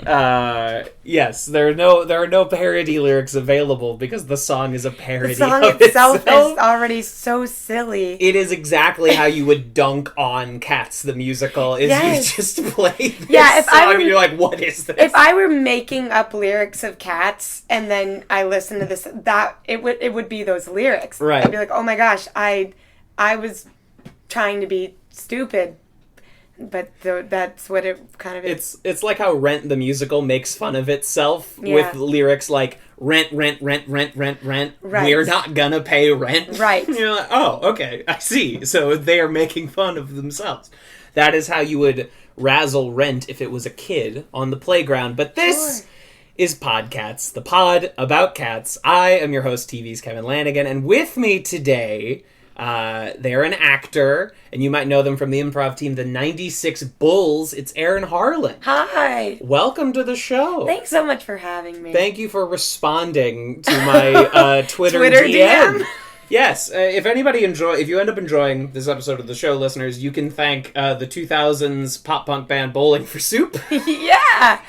Yes, there are no parody lyrics available because the song is a parody. The song itself is already so silly. It is exactly how you would dunk on Cats the musical. Is you just play this song and you're like, what is this? If I were making up lyrics of Cats and then I listened to this, it would be those lyrics. Right. I'd be like, oh my gosh, I was trying to be stupid. But that's what it kind of is. It's like how Rent the musical makes fun of itself with lyrics like rent. Right. We're not gonna pay rent. Right. You're like, oh, okay, I see. So they are making fun of themselves. That is how you would razzle Rent if it was a kid on the playground. But this is PodCATS, the pod about cats. I am your host, TV's Kevin Lanigan, and with me today... they're an actor, and you might know them from the improv team, the 96 Bulls. It's Erin Harland. Hi. Welcome to the show. Thanks so much for having me. Thank you for responding to my Twitter DM. Yes, if you end up enjoying this episode of the show, listeners, you can thank the 2000s pop punk band Bowling for Soup. Yeah.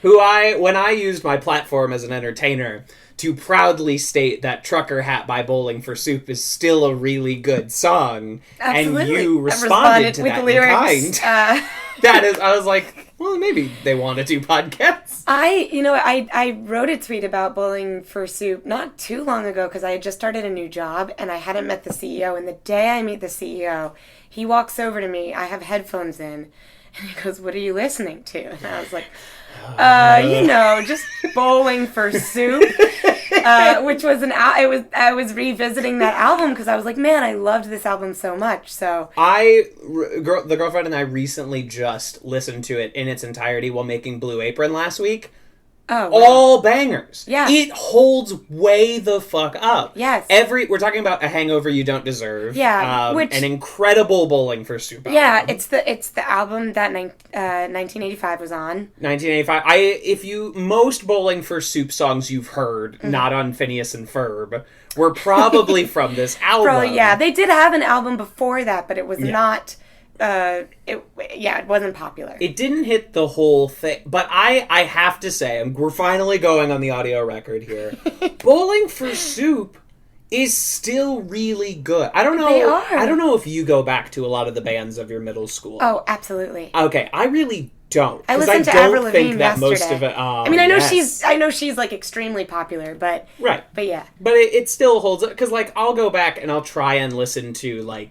When I used my platform as an entertainer to proudly state that Trucker Hat by Bowling for Soup is still a really good song. Absolutely. And you responded to with that the lyrics. in kind. I was like, well, maybe they want to do podcasts. I wrote a tweet about Bowling for Soup not too long ago because I had just started a new job and I hadn't met the CEO. And the day I meet the CEO, he walks over to me. I have headphones in. And he goes, what are you listening to? And I was like... just Bowling for Soup, which was I was revisiting that album because I was like, man, I loved this album so much. So the girlfriend and I recently just listened to it in its entirety while making Blue Apron last week. Oh, wow. All bangers. Yeah. It holds way the fuck up. Yes. We're talking about A Hangover You Don't Deserve. Yeah. An incredible Bowling for Soup album. Yeah, it's the album that 1985 was on. 1985. Most Bowling for Soup songs you've heard, not on Phineas and Ferb, were probably from this album. Probably, yeah. They did have an album before that, but it was not... it wasn't popular. It didn't hit the whole thing, but I have to say, we're finally going on the audio record here. Bowling for Soup is still really good. I don't know. They are. I don't know if you go back to a lot of the bands of your middle school. Oh, absolutely. Okay, I really don't. I listened to Avril Lavigne that yesterday. most of it. I know she's like extremely popular, but right. But yeah. But it still holds up because I'll go back and I'll try and listen to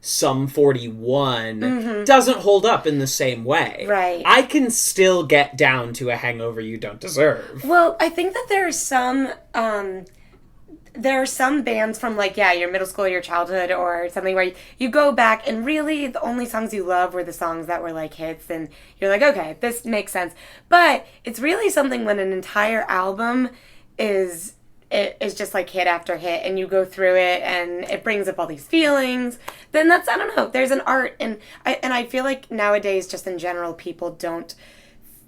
Sum 41 doesn't hold up in the same way. Right. I can still get down to A Hangover You Don't Deserve. Well, I think that there are some bands from your middle school, your childhood, or something where you go back and really the only songs you love were the songs that were hits, and you're like, okay, this makes sense. But it's really something when an entire album is just hit after hit, and you go through it, and it brings up all these feelings. Then I don't know. There's an art, and I feel like nowadays, just in general, people don't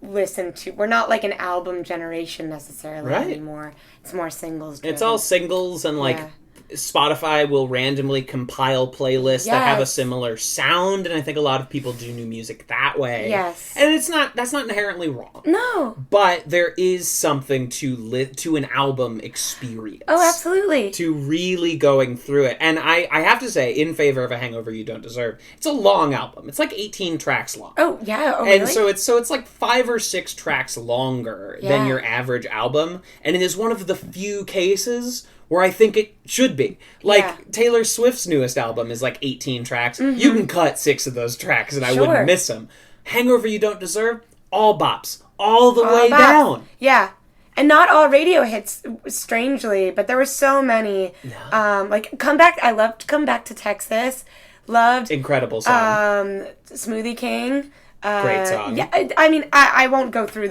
listen to. We're not an album generation necessarily anymore. It's more singles driven. It's all singles and Spotify will randomly compile playlists that have a similar sound, and I think a lot of people do new music that way. Yes. And that's not inherently wrong. No. But there is something to an album experience. Oh, absolutely. To really going through it. And I have to say, in favor of A Hangover You Don't Deserve, it's a long album. It's 18 tracks long. Oh, yeah. Oh, really? And so it's 5 or 6 tracks longer than your average album. And it is one of the few cases where I think it should be. Taylor Swift's newest album is 18 tracks. Mm-hmm. You can cut 6 of those tracks and I wouldn't miss them. Hangover You Don't Deserve, all bops. All the way down. Yeah. And not all radio hits, strangely, but there were so many. No. Come Back, I loved Come Back to Texas. Loved. Incredible song. Smoothie King. Great song. Yeah, I won't go through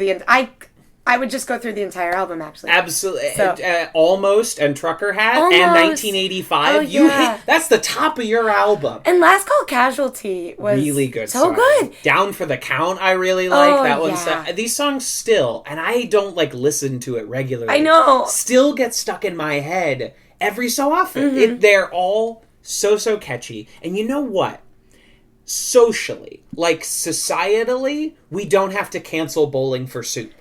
I would just go through the entire album, actually. Absolutely. So, Almost and Trucker Hat Almost. and 1985. Oh, yeah. That's the top of your album. And Last Call Casualty was really good. So song. good. Down for the Count, I really like. Oh, that one's these songs still, and I don't listen to it regularly. I know. Still get stuck in my head every so often. Mm-hmm. They're all so catchy. And you know what? socially, like societally, we don't have to cancel Bowling for Soup.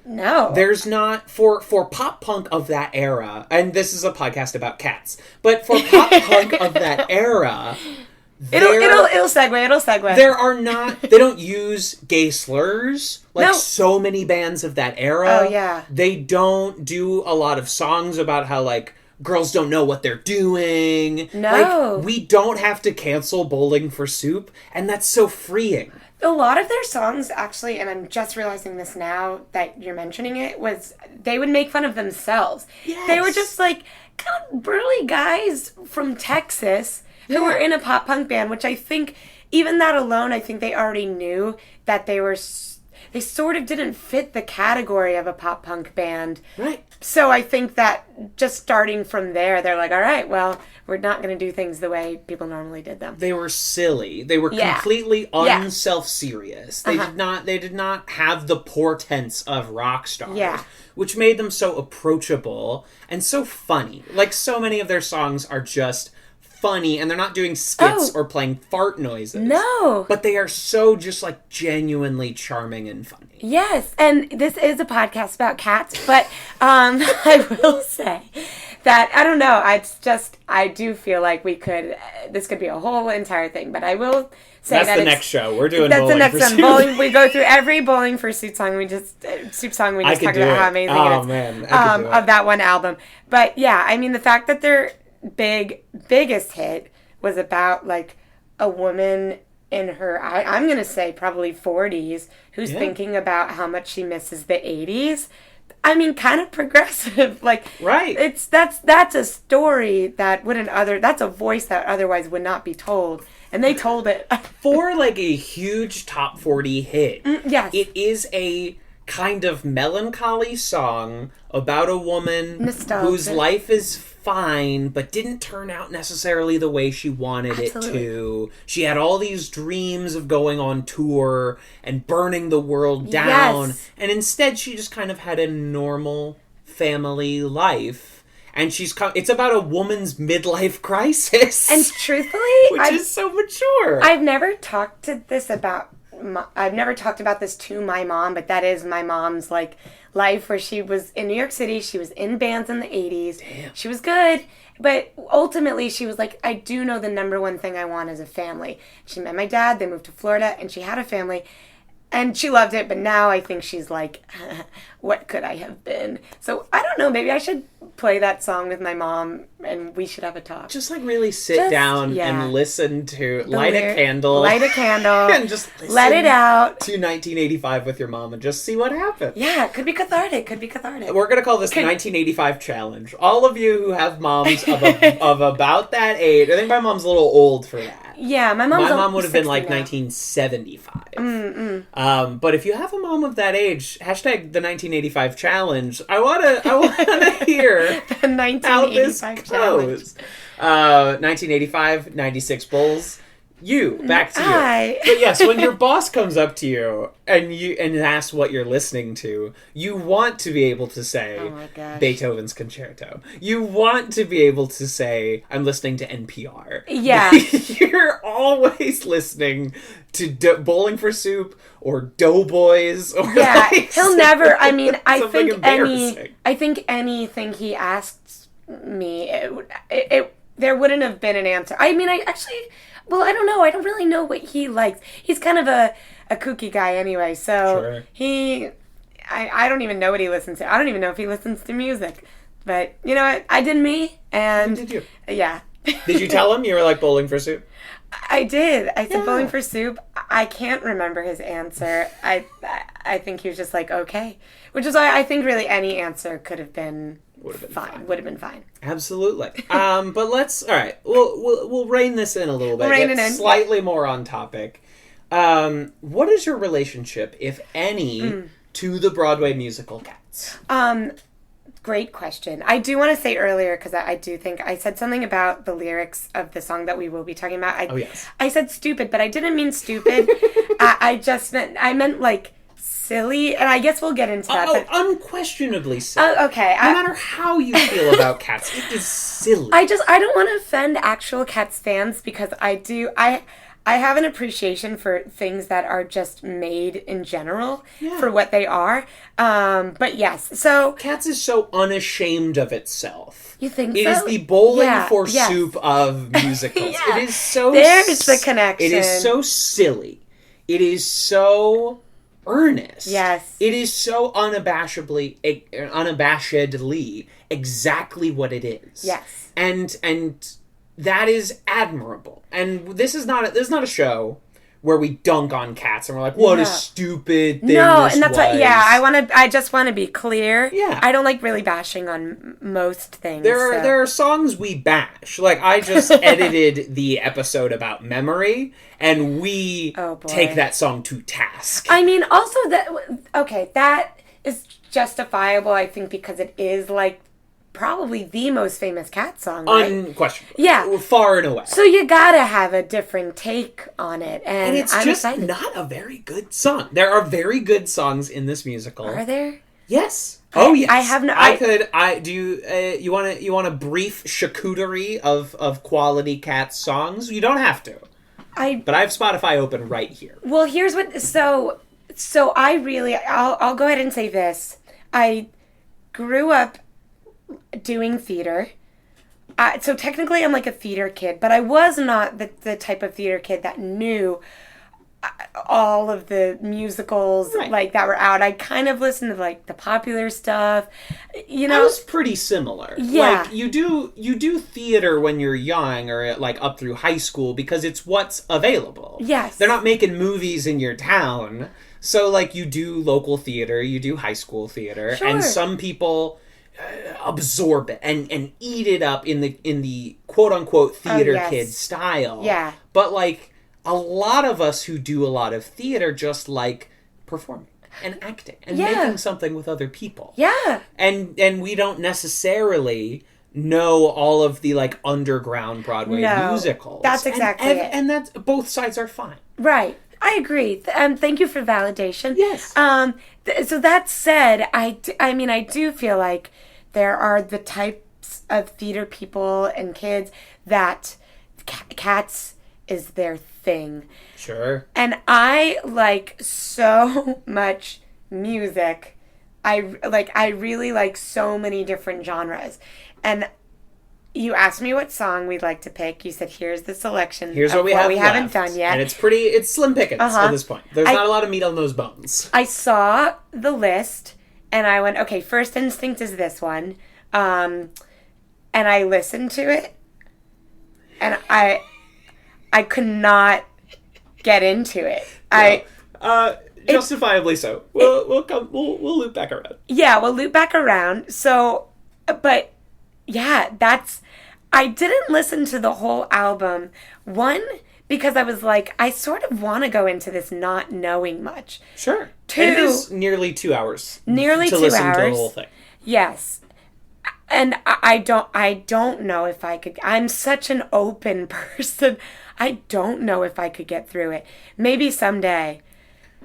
No. There's not, for pop punk of that era, and this is a podcast about cats, but for pop punk of that era, It'll segue. There are not, they don't use gay slurs like so many bands of that era. Oh, yeah. They don't do a lot of songs about how, like, girls don't know what they're doing. No. Like, we don't have to cancel Bowling for Soup, and that's so freeing. A lot of their songs, actually, and I'm just realizing this now that you're mentioning it, was they would make fun of themselves. Yes. They were just, like, kind of burly guys from Texas who were in a pop punk band, which I think, even that alone, I think they already knew that they sort of didn't fit the category of a pop punk band. Right. So I think that just starting from there, they're like, all right, well, we're not going to do things the way people normally did them. They were silly. They were completely unself-serious. They did not have the portents of rock stars, which made them so approachable and so funny. Like, so many of their songs are just funny, and they're not doing skits or playing fart noises. No. But they are so just, like, genuinely charming and funny. Yes, and this is a podcast about cats, but I will say that, I don't know, I do feel like this could be a whole entire thing, but I will say that's the next show. We're doing that's Bowling the next for one. Soup. We go through every Bowling for Soup song. We just talk about how amazing it is. Man, I could do it. Of that one album. But yeah, I mean, the fact that their biggest hit was about, like, a woman in her, I'm going to say probably 40s, who's thinking about how much she misses the 80s. I mean, kind of progressive. Like, right. That's a story that that's a voice that otherwise would not be told. And they told it. For, like, a huge top 40 hit. Yes. It is a kind of melancholy song about a woman whose life is fine, but didn't turn out necessarily the way she wanted it to. She had all these dreams of going on tour and burning the world down, and instead she just kind of had a normal family life. And it's about a woman's midlife crisis. And truthfully, which is so mature. I've never talked about this to my mom, but that is my mom's, like, life, where she was in New York City. She was in bands in the 80s. Damn. She was good, but ultimately she was like, I do know the number one thing I want is a family. She met my dad, they moved to Florida, and she had a family. And she loved it, but now I think she's like, what could I have been? So, I don't know, maybe I should play that song with my mom, and we should have a talk. Just, like, really sit down and listen to, light a candle, and just listen let it out to 1985 with your mom and just see what happens. Yeah, it could be cathartic, We're going to call this the 1985 challenge. All of you who have moms of about that age, I think my mom's a little old for that. Yeah, my mom would have been like 1975. But if you have a mom of that age, hashtag the 1985 challenge. I wanna hear the 1985 challenge. 1985, 96 Bulls. Back to you. But yes, when your boss comes up to you and asks what you're listening to, you want to be able to say Beethoven's Concerto. You want to be able to say, I'm listening to NPR. Yeah. You're always listening to Bowling for Soup or Doughboys or he'll never, I mean, I think anything he asks me, there wouldn't have been an answer. I mean, well, I don't know. I don't really know what he likes. He's kind of a kooky guy anyway, so I don't even know what he listens to. I don't even know if he listens to music. But, you know what? I did me, and... Did you? Yeah. Did you tell him you were like Bowling for Soup? I did. I said Bowling for Soup. I can't remember his answer. I think he was just like, okay. Which is why I think really any answer could have been... Would have been fine. Absolutely. But all right. We'll rein this in a little bit. Get slightly more on topic. What is your relationship, if any, to the Broadway musical Cats? Great question. I do want to say earlier, because I do think I said something about the lyrics of the song that we will be talking about. I said stupid, but I didn't mean stupid. I meant like silly, and I guess we'll get into that. But unquestionably silly. Okay. No matter how you feel about Cats, it is silly. I don't want to offend actual Cats fans, because I I have an appreciation for things that are just made in general for what they are. But yes, so Cats is so unashamed of itself. You think it so? Is the bowling for soup of musicals. It is so There's the connection. It is so silly. It is so earnest. Yes. It is so unabashedly exactly what it is. Yes. And that is admirable. And this is not a show where we dunk on Cats and we're like, what a stupid thing this and that's was. I just want to be clear. Yeah. I don't like really bashing on most things. There are songs we bash. Like, I just edited the episode about Memory, and we take that song to task. I mean, also that is justifiable, I think, because it is, like, probably the most famous Cat song, right? Unquestionably. Yeah. Far and away. So you gotta have a different take on it. And it's I'm just excited. not a very good song. There are very good songs in this musical. Are there? Yes. Oh, yes. I have no... you want a brief charcuterie of quality Cats songs? You don't have to. But I have Spotify open right here. Well, here's what... So I really... I'll go ahead and say this. I grew up doing theater. So technically I'm like a theater kid, but I was not the type of theater kid that knew all of the musicals like that were out. I kind of listened to like the popular stuff. You know, I was pretty similar. Yeah. Like you do theater when you're young or like up through high school because it's what's available. Yes. They're not making movies in your town. So like you do local theater, you do high school theater, and some people absorb it and eat it up in the quote unquote theater kid style. Yeah. But like a lot of us who do a lot of theater just like performing and acting and making something with other people. Yeah. And we don't necessarily know all of the like underground Broadway musicals. That's exactly it. And that's both sides are fine. Right. I agree. Thank you for validation. Yes. So that said, I mean, I do feel like there are the types of theater people and kids that Cats is their thing. Sure. And I like so much music. I really like so many different genres. And you asked me what song we'd like to pick. You said, here's the selection. Here's what we haven't done yet. And it's slim pickings at this point. There's not a lot of meat on those bones. I saw the list and I went, okay, First Instinct is this one. And I listened to it and I could not get into it. Justifiably so. We'll loop back around. Yeah, we'll loop back around. So, but yeah, I didn't listen to the whole album. One, because I was like, I sort of want to go into this not knowing much. Sure. Two, and it is nearly 2 hours. Nearly 2 hours. To listen to the whole thing. Yes. And I don't know if I could. I'm such an open person. I don't know if I could get through it. Maybe someday.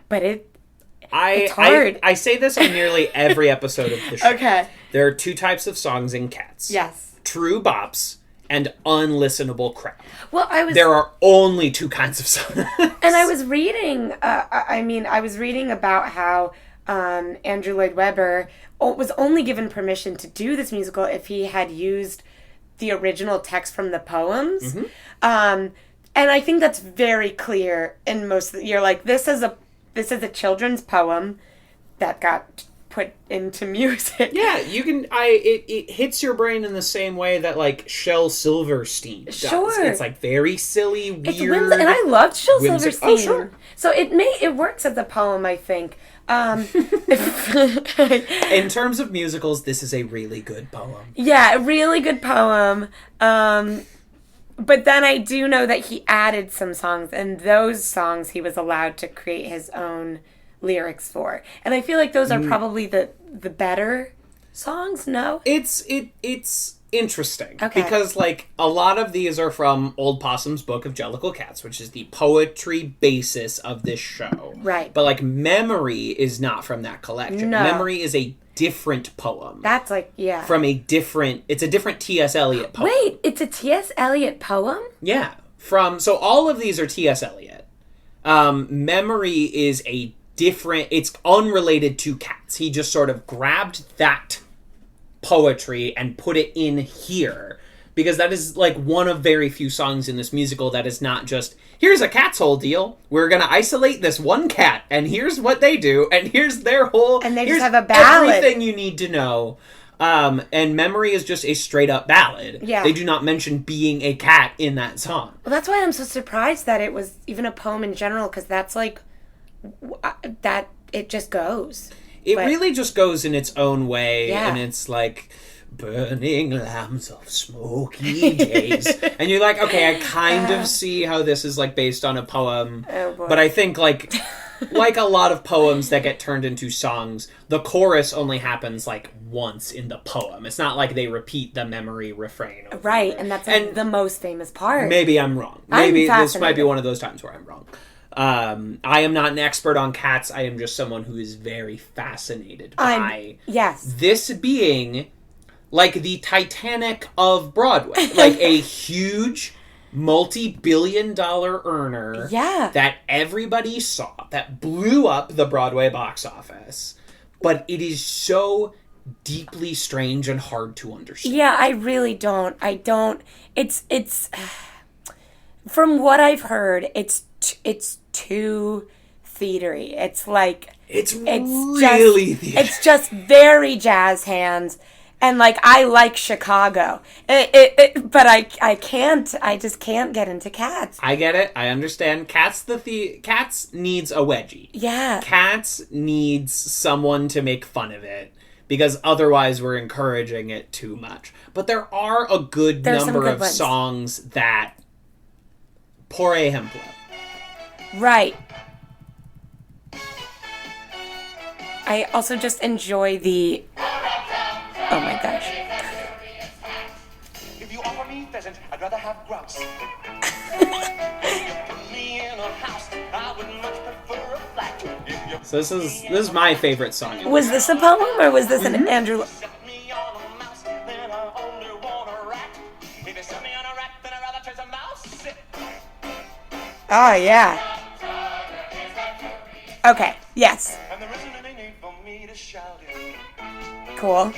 But it's hard. I say this on nearly every episode of the show. Okay. There are 2 types of songs in Cats. Yes. True bops and unlistenable crap. Well, There are only 2 kinds of songs. And I was reading, I was reading about how Andrew Lloyd Webber was only given permission to do this musical if he had used the original text from the poems. Mm-hmm. And I think that's very clear in most you're like, this is a children's poem that got put into music. Yeah, you can. It hits your brain in the same way that like Shel Silverstein does. Sure, it's like very silly, weird. It's and I loved Shel Silverstein. Oh, sure. So it works as a poem, I think. In terms of musicals, this is a really good poem. Yeah, a really good poem. But then I do know that he added some songs, and those songs he was allowed to create his own lyrics for. And I feel like those are probably the better songs, no? It's interesting. Okay. Because, like, a lot of these are from Old Possum's book of Jellicle Cats, which is the poetry basis of this show. Right. But, like, Memory is not from that collection. No. Memory is a different poem. That's like, It's a different T.S. Eliot poem. Wait, it's a T.S. Eliot poem? Yeah. So all of these are T.S. Eliot. Memory is it's unrelated to Cats. He just sort of grabbed that poetry and put it in here. Because that is, like, one of very few songs in this musical that is not just, here's a Cat's whole deal, we're gonna isolate this one cat, and here's what they do, and here's their whole... And they just have a ballad. Everything you need to know. And Memory is just a straight-up ballad. Yeah. They do not mention being a cat in that song. Well, that's why I'm so surprised that it was even a poem in general, because that's, like, that it just goes. It really just goes in its own way, Yeah. and it's like... burning lambs of smoky days. And you're like, okay, I kind of see how this is, like, based on a poem. Oh, boy. But I think, like a lot of poems that get turned into songs, the chorus only happens, like, once in the poem. It's not like they repeat the Memory refrain over Right, and that's the most famous part. Maybe I'm wrong. Maybe this might be one of those times where I'm wrong. I am not an expert on Cats. I am just someone who is very fascinated by this being... like the Titanic of Broadway. Like a huge, multi-billion-dollar earner that everybody saw, that blew up the Broadway box office. But it is so deeply strange and hard to understand. Yeah, I really don't. It's from what I've heard, it's too theatery. It's like... It's really theater. It's just very jazz hands. And, like, I like Chicago. But I just can't get into Cats. I get it. I understand. Cats needs a wedgie. Yeah. Cats needs someone to make fun of it. Because otherwise we're encouraging it too much. But there are a good number of songs that... Por ejemplo. Right. I also just enjoy the... Oh my gosh. If you offer me pheasant, I'd rather have grouse. So this is my favorite song. Was this a poem or was this an Andrew? Oh yeah. Okay. Yes. Cool.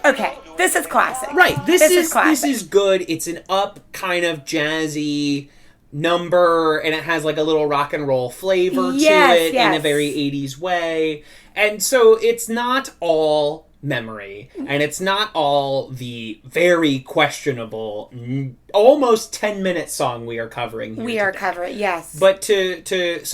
Okay, this is classic. Right, this is classic. This is good. It's an up kind of jazzy number, and it has like a little rock and roll flavor to it in a very 80s way. And so it's not all Memory, and it's not all the very questionable, almost 10-minute song we are covering here. We are covering, yes. But yes,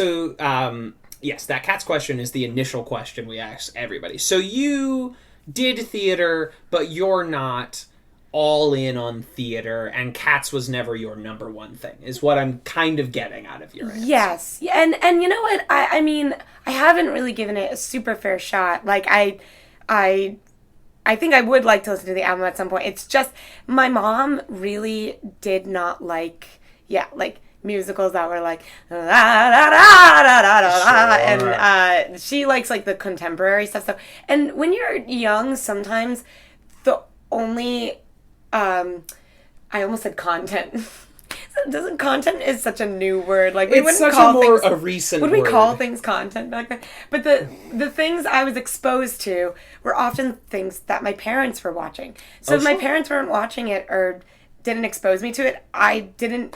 that Cats question is the initial question we ask everybody. So you did theater, but you're not all in on theater, and Cats was never your number one thing, is what I'm kind of getting out of your answer. Yes, and you know what? I mean, I haven't really given it a super fair shot. Like, I think I would like to listen to the album at some point. It's just, my mom really did not like, musicals that were like, la, da, da, da, da, da, sure. And she likes, like, the contemporary stuff. So, and when you're young, sometimes the only, I almost said content. Doesn't content is such a new word. Like, we wouldn't call things a recent would word. We call things content back then? But the things I was exposed to were often things that my parents were watching. So if my parents weren't watching it or didn't expose me to it, I didn't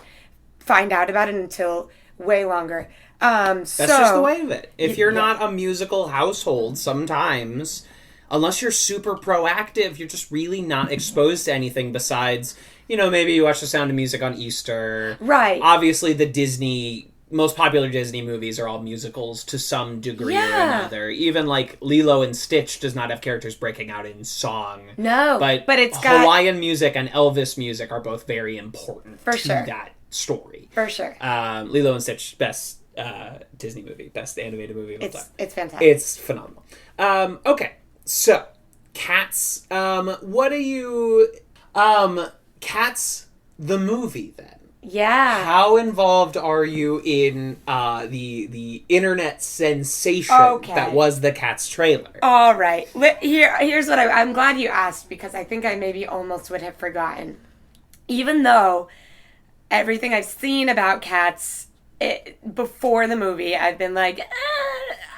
find out about it until way longer. That's just the way of it. If you're not a musical household, sometimes, unless you're super proactive, you're just really not exposed to anything besides, maybe you watch The Sound of Music on Easter. Right. Obviously, the most popular Disney movies are all musicals to some degree or another. Even, like, Lilo and Stitch does not have characters breaking out in song. No, but it's got... Hawaiian music and Elvis music are both very important to that story. For sure. Lilo and Stitch, best Disney movie, best animated movie of all time. It's fantastic. It's phenomenal. Okay, so Cats. What do you... Cats, the movie, then. Yeah. How involved are you in the internet sensation that was the Cats trailer? All right. Here's what I'm glad you asked, because I think I maybe almost would have forgotten. Even though everything I've seen about Cats before the movie, I've been like,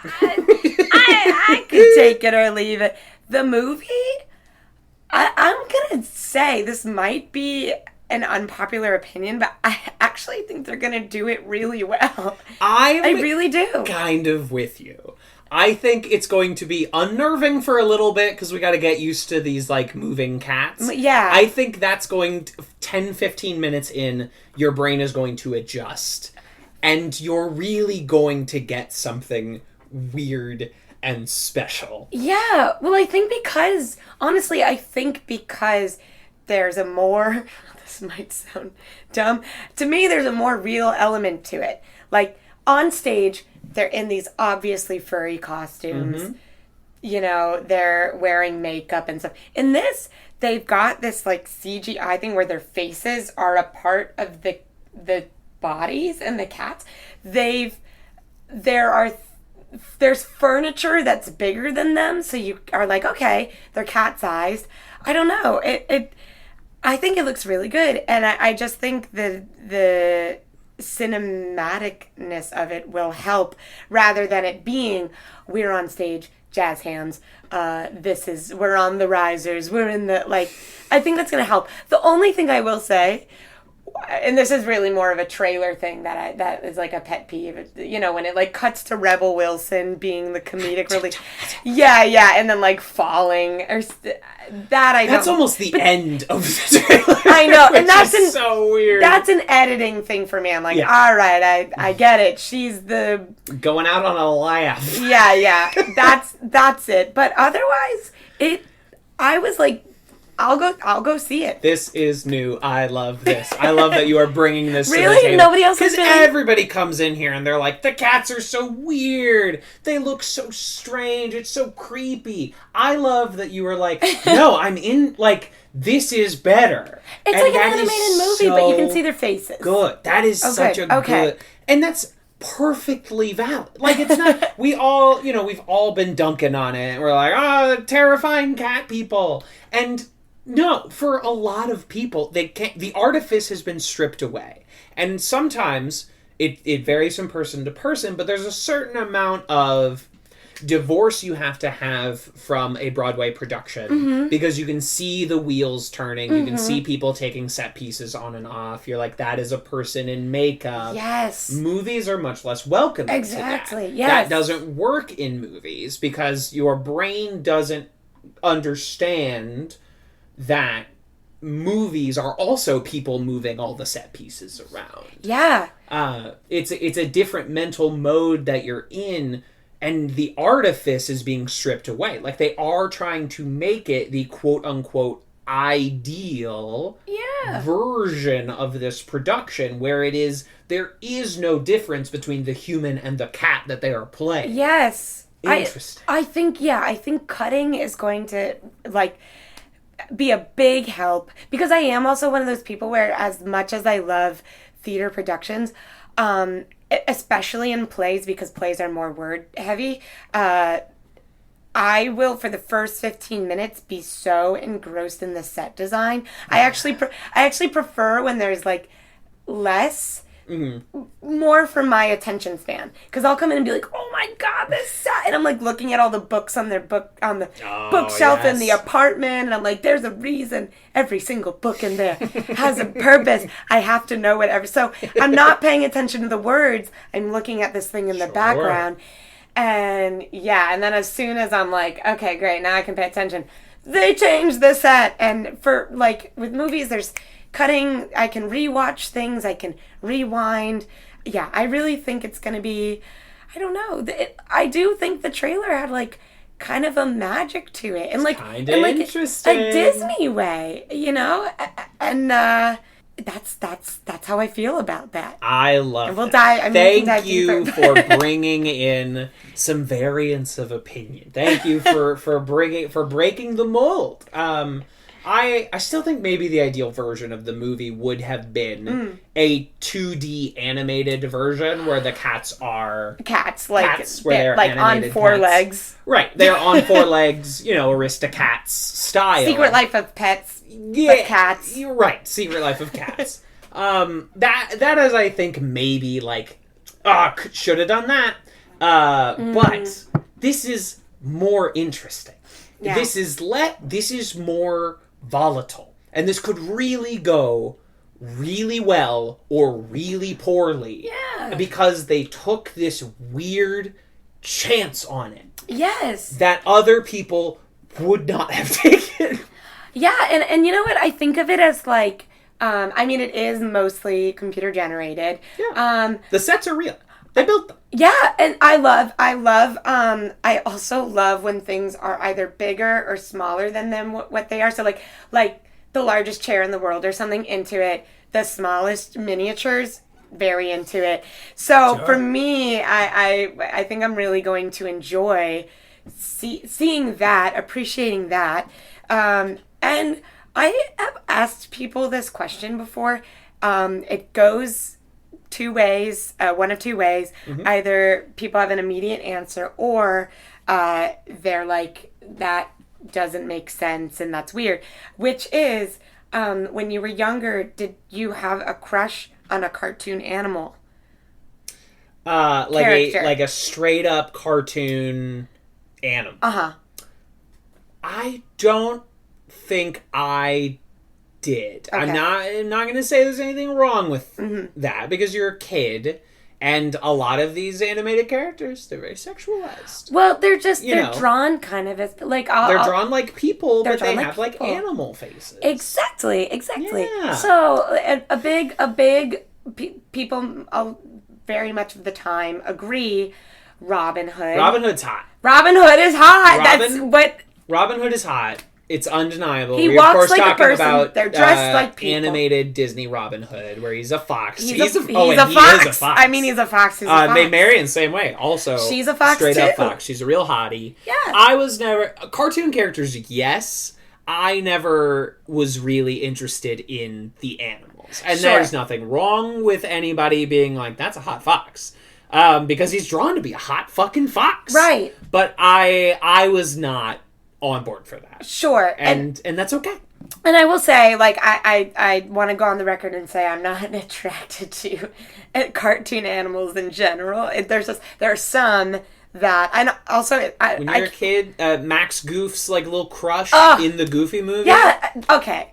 I could take it or leave it. The movie, I'm going to say this might be an unpopular opinion, but I actually think they're going to do it really well. I really do. Kind of with you. I think it's going to be unnerving for a little bit because we got to get used to these like moving cats. Yeah. I think that's going to, 10-15 minutes in, your brain is going to adjust and you're really going to get something weird and special. Yeah. Well, I think because there's a more, this might sound dumb, to me there's a more real element to it. Like, on stage, they're in these obviously furry costumes. Mm-hmm. You know, they're wearing makeup and stuff. In this, they've got this, like, CGI thing where their faces are a part of the bodies and the cats. There's furniture that's bigger than them, so you are like, okay, they're cat-sized. I don't know. I think it looks really good, and I just think the cinematicness of it will help, rather than it being, we're on stage, jazz hands, we're on the risers, we're in the, like, I think that's going to help. The only thing I will say, and this is really more of a trailer thing that is like a pet peeve, you know, when it like cuts to Rebel Wilson being the comedic relief. Yeah, and then like falling or that I know. That's almost the end of the trailer. I know, and that's so weird. That's an editing thing for me. I'm like, all right, I get it. She's the going out on a laugh. Yeah, that's it. But otherwise, I was like, I'll go see it. This is new. I love this. I love that you are bringing this to the Really? table. Nobody else has been... Because everybody comes in here and they're like, the cats are so weird. They look so strange. It's so creepy. I love that you were like, no, I'm in, like, this is better. It's and like an animated movie, but you can see their faces. Good. That is such a good... And that's perfectly valid. Like, it's not... we've all been dunking on it. We're like, oh, terrifying cat people. And... no, for a lot of people, the artifice has been stripped away. And sometimes it varies from person to person, but there's a certain amount of divorce you have to have from a Broadway production because you can see the wheels turning, you can see people taking set pieces on and off. You're like, that is a person in makeup. Yes. Movies are much less welcoming to that. Yes. That doesn't work in movies because your brain doesn't understand that movies are also people moving all the set pieces around. Yeah. It's a different mental mode that you're in, and the artifice is being stripped away. Like, they are trying to make it the quote-unquote ideal version of this production, where there is no difference between the human and the cat that they are playing. Yes. Interesting. I think cutting is going to, like, be a big help, because I am also one of those people where, as much as I love theater productions, especially in plays, because plays are more word heavy, I will, for the first 15 minutes, be so engrossed in the set design. I actually prefer when there's like less, more for my attention span, because I'll come in and be like, oh my god, this set, and I'm like looking at all the books on the bookshelf in the apartment, and I'm like, there's a reason every single book in there has a purpose. I have to know whatever. So I'm not paying attention to the words, I'm looking at this thing in the background, and then as soon as I'm like, okay, great, now I can pay attention, they changed the set. And for, like, with movies, there's cutting, I can rewatch things, I can rewind. Yeah, I really think it's going to be, I don't know. I do think the trailer had, like, kind of a magic to it. And, like, interesting. A Disney way, you know? And that's how I feel about that. I love and we'll that. Thank you for bringing in some variance of opinion. Thank you for breaking the mold. I still think maybe the ideal version of the movie would have been a 2D animated version where the cats are cats, like cats where they're like on four cats. legs. Right, they're on four legs, you know, Aristocats style. Secret Life of Pets, yeah, but cats. You're right, Secret Life of Cats. That is, I think, maybe like, should have done that. But this is more interesting. Yeah. This is more volatile, and this could really go really well or really poorly. Yeah. Because they took this weird chance on it. Yes. That other people would not have taken. Yeah, and you know what? I think of it as like, I mean, it is mostly computer generated. Yeah. The sets are real. They built them. Yeah, and I also love when things are either bigger or smaller than them, what they are. So like the largest chair in the world or something, into it. The smallest miniatures, very into it. So for me, I think I'm really going to enjoy seeing that, appreciating that. And I have asked people this question before. It goes one of two ways. Mm-hmm. Either people have an immediate answer, or they're like, that doesn't make sense and that's weird. Which is, when you were younger, did you have a crush on a cartoon animal? Like a straight up cartoon animal. Uh-huh. I don't think I did. Okay. I'm not going to say there's anything wrong with that, because you're a kid, and a lot of these animated characters, they're very sexualized. Well, they're drawn kind of as like they're drawn like people, but they have people. like animal faces. Exactly. Yeah. So people very much of the time agree. Robin Hood. Robin Hood's hot. Robin Hood is hot. Robin Hood is hot. It's undeniable. He walks of course like talking a person. About they're dressed like people. Animated Disney Robin Hood, where he's a fox. He's a fox. I mean, he's a fox. He's a fox. Maid Marian, same way. Also, she's a fox straight too. Up fox. She's a real hottie. Yeah. I was never cartoon characters. Yes, I never was really interested in the animals, and there's nothing wrong with anybody being like, "That's a hot fox." Because he's drawn to be a hot fucking fox. Right. But I was not on board for that. Sure. And that's okay. And I will say, like, I want to go on the record and say I'm not attracted to cartoon animals in general. There are some that, and also when you're a kid, Max Goof's like little crush in the Goofy movie. Yeah. Okay.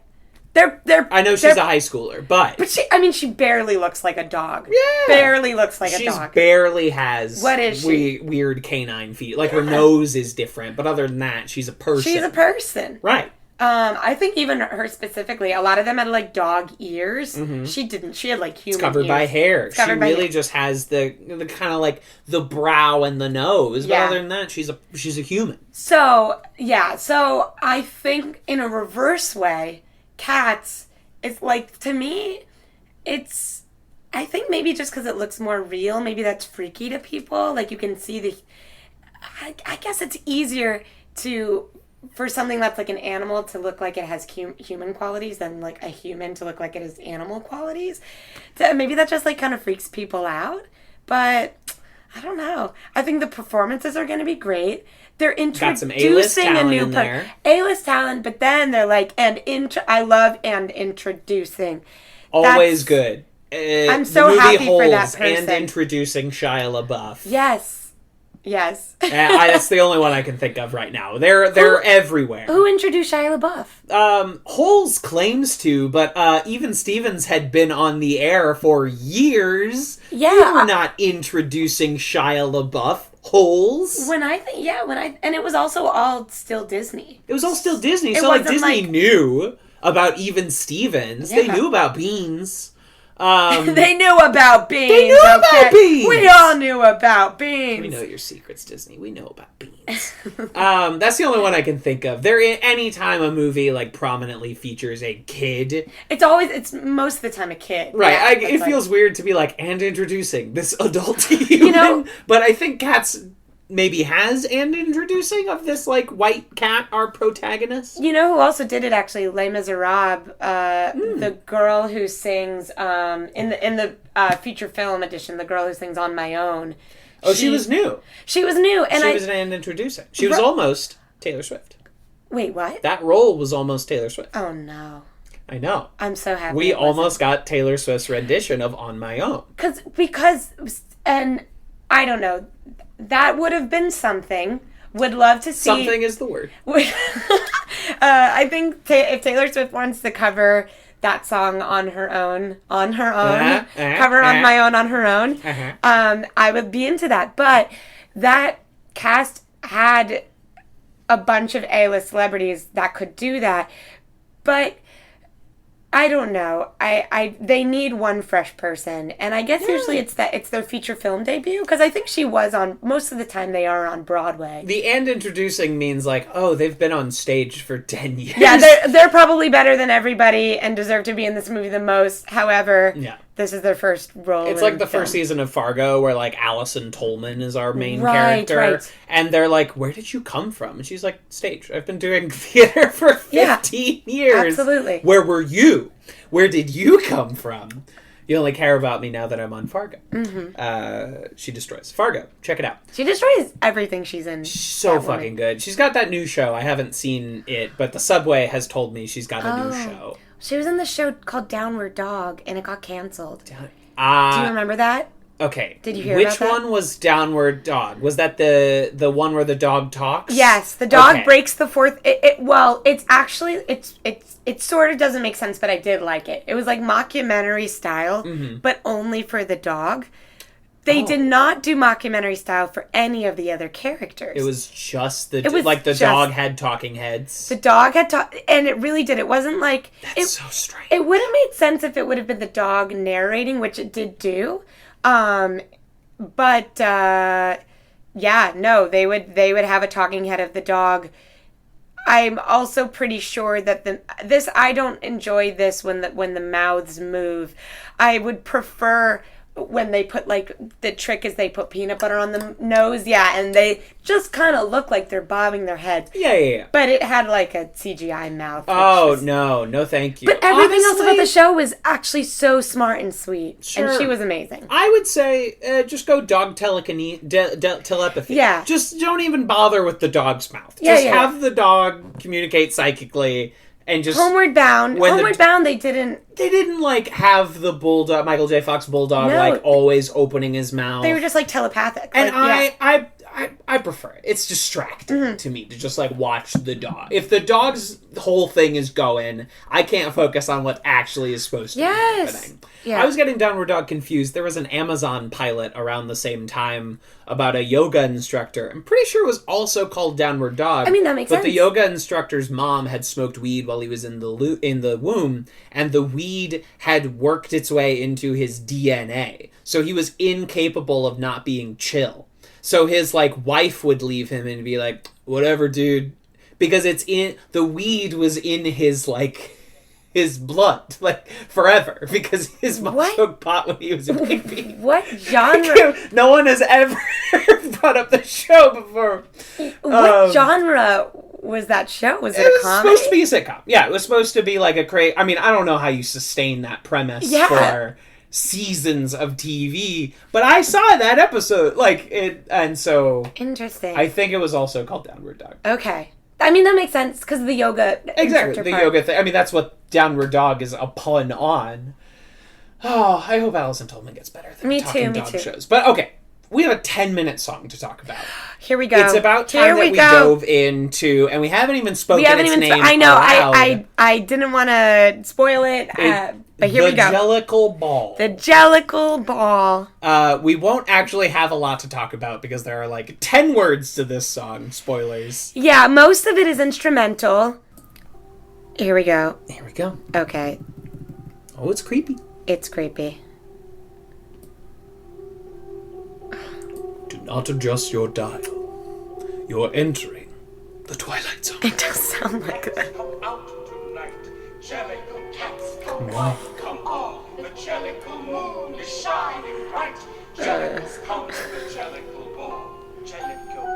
They're I know she's a high schooler, but she barely looks like a dog. Yeah. Barely looks like a dog. She barely has what is she? Weird canine feet. Like her nose is different, but other than that, she's a person. She's a person. Right. I think even her specifically, a lot of them had like dog ears. Mm-hmm. She didn't. She had like human It's covered ears. By hair. She really just has the kind of like the brow and the nose. But other than that, she's a human. So I think in a reverse way, Cats is like, to me, it's, I think maybe just because it looks more real, maybe that's freaky to people. Like you can see I guess it's easier for something that's like an animal to look like it has human qualities than like a human to look like it has animal qualities. Maybe that just like kind of freaks people out. But I don't know. I think the performances are going to be great. They're introducing a new A-list talent, but then they're like, I love and introducing. Always good. I'm so happy for that person. And introducing Shia LaBeouf. Yes. That's the only one I can think of right now. They're everywhere. Who introduced Shia LaBeouf? Holes claims to, but Even Stevens had been on the air for years. Yeah. You were not introducing Shia LaBeouf. Holes. And it was also all still Disney. It was all still Disney. So like Disney knew about Even Stevens. Yeah. They knew about Beans. They knew about Beans. They knew about Beans. We all knew about Beans. We know your secrets, Disney. We know about Beans. That's the only one I can think of. Anytime a movie like prominently features a kid, it's most of the time a kid. Right. Yeah, it feels weird to be like, and introducing this adult human. But I think Cats maybe has an introducing of this, like, white cat, our protagonist? You know who also did it, actually? Les Miserables. The girl who sings, in the feature film edition, the girl who sings On My Own. Oh, she was new. She was new. And she was an introducing. She was almost Taylor Swift. Wait, what? That role was almost Taylor Swift. Oh, no. I know. I'm so happy. We almost got Taylor Swift's rendition of On My Own. Because, and I don't know, that would have been something. Would love to see. Something is the word. I think if Taylor Swift wants to cover that song on her own, cover On My Own on her own, I would be into that. But that cast had a bunch of A-list celebrities that could do that. But I don't know. They need one fresh person, and I guess usually it's their feature film debut, because I think she was on, most of the time they are on Broadway. The and introducing means like, oh, they've been on stage for 10 years. Yeah, they're probably better than everybody and deserve to be in this movie the most. However, this is their first role. It's like the first season of Fargo, where like Allison Tolman is our main character, right. And they're like, "Where did you come from?" And she's like, "Stage. I've been doing theater for 15 years. Absolutely. Where were you? Where did you come from? You only care about me now that I'm on Fargo." Mm-hmm. She destroys Fargo. Check it out. She destroys everything she's in. So fucking good. She's got that new show. I haven't seen it, but the Subway has told me she's got a new show. She was in the show called Downward Dog, and it got canceled. Do you remember that? Okay. Did you hear about that? Which one was Downward Dog? Was that the one where the dog talks? Yes, the dog breaks the fourth. It's actually it sort of doesn't make sense, but I did like it. It was like mockumentary style, but only for the dog. They did not do mockumentary style for any of the other characters. It was just the dog had talking heads. The dog had and it really did. It wasn't like that's so strange. It would have made sense if it would have been the dog narrating, which it did do. They would have a talking head of the dog. I'm also pretty sure that I don't enjoy this when the mouths move. I would prefer when they put, like, the trick is they put peanut butter on the nose, and they just kind of look like they're bobbing their heads. Yeah. But it had, like, a CGI mouth. No, thank you. But everything else about the show was actually so smart and sweet. Sure. And she was amazing. I would say, just go dog telepathy. Yeah. Just don't even bother with the dog's mouth. Just have the dog communicate psychically. And just Homeward Bound, they didn't like have the bulldog, Michael J. Fox bulldog, like always opening his mouth. They were just like telepathic. And I prefer it. It's distracting to me to just like watch the dog. If the dog's whole thing is going, I can't focus on what actually is supposed to be happening. Yeah. I was getting Downward Dog confused. There was an Amazon pilot around the same time about a yoga instructor. I'm pretty sure it was also called Downward Dog. I mean, that makes sense. But the yoga instructor's mom had smoked weed while he was in the womb, and the weed had worked its way into his DNA. So he was incapable of not being chill. So his, like, wife would leave him and be like, whatever, dude. Because the weed was in his, like, his blood, like, forever. Because his mom smoked pot when he was a baby. What genre? No one has ever brought up the show before. What genre was that show? Was it a comedy? It was supposed to be a sitcom. Yeah, it was supposed to be, like, I mean, I don't know how you sustain that premise for seasons of TV, but I saw that episode, and so interesting. I think it was also called Downward Dog. Okay, I mean that makes sense because of the yoga. Exactly, the yoga thing. I mean that's what Downward Dog is a pun on. Oh, I hope Allison Tolman gets better than talking dog shows. But okay, we have a 10-minute song to talk about. Here we go. It's about time that we dove into, and we haven't even spoken its name. I know. I didn't want to spoil it. But here we go. The Jellicle Ball. The Jellicle Ball. We won't actually have a lot to talk about because there are like 10 words to this song. Spoilers. Yeah, most of it is instrumental. Here we go. Here we go. Okay. Oh, it's creepy. It's creepy. Do not adjust your dial. You're entering the Twilight Zone. It does sound like that. Come out tonight. Jellicle cats, come on, come on. The Jellicle moon is shining bright. Jellicles come to the Jellicle Ball. Jellicle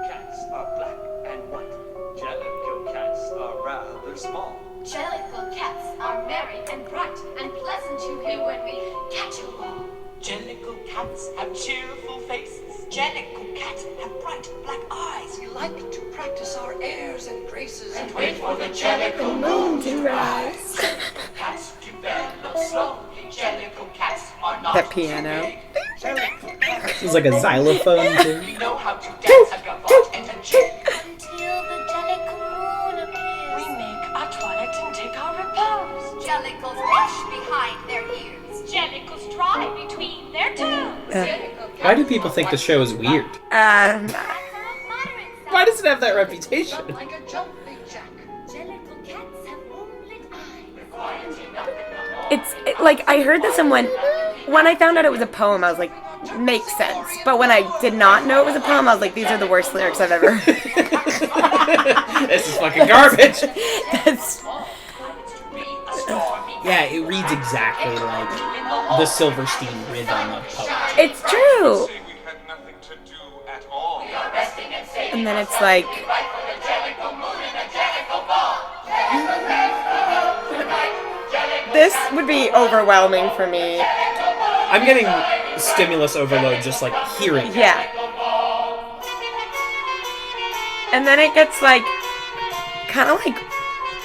when we catch you all. Jellicle cats have cheerful faces. Jellicle cats have bright black eyes. We like to practice our airs and graces And wait for the Jellicle moon to rise. Jellicle cats develop slowly. Jellicle cats are not That piano. too big. Jellicle cats It's like a xylophone too. we know how to dance a gavotte and a jig. Until the Jellicle moon appears. We make our toilet and take our repose. Jellicles brush behind their ears. Jellicles dry between their toes. Why do people think the show is weird? Moderate size. Why does it have that reputation? Like a jumping jack. Jellicle cats have moonlit eyes. Like, I heard this and when I found out it was a poem, I was like, makes sense. But when I did not know it was a poem, I was like, these are the worst lyrics I've ever heard. This is fucking garbage. That's, Yeah, it reads exactly like the Silverstein rhythm of poetry. it's true. Say we had nothing to do at all. And then it's like, this would be overwhelming for me. I'm getting stimulus overload just like hearing it. Yeah. And then it gets like, kind of like,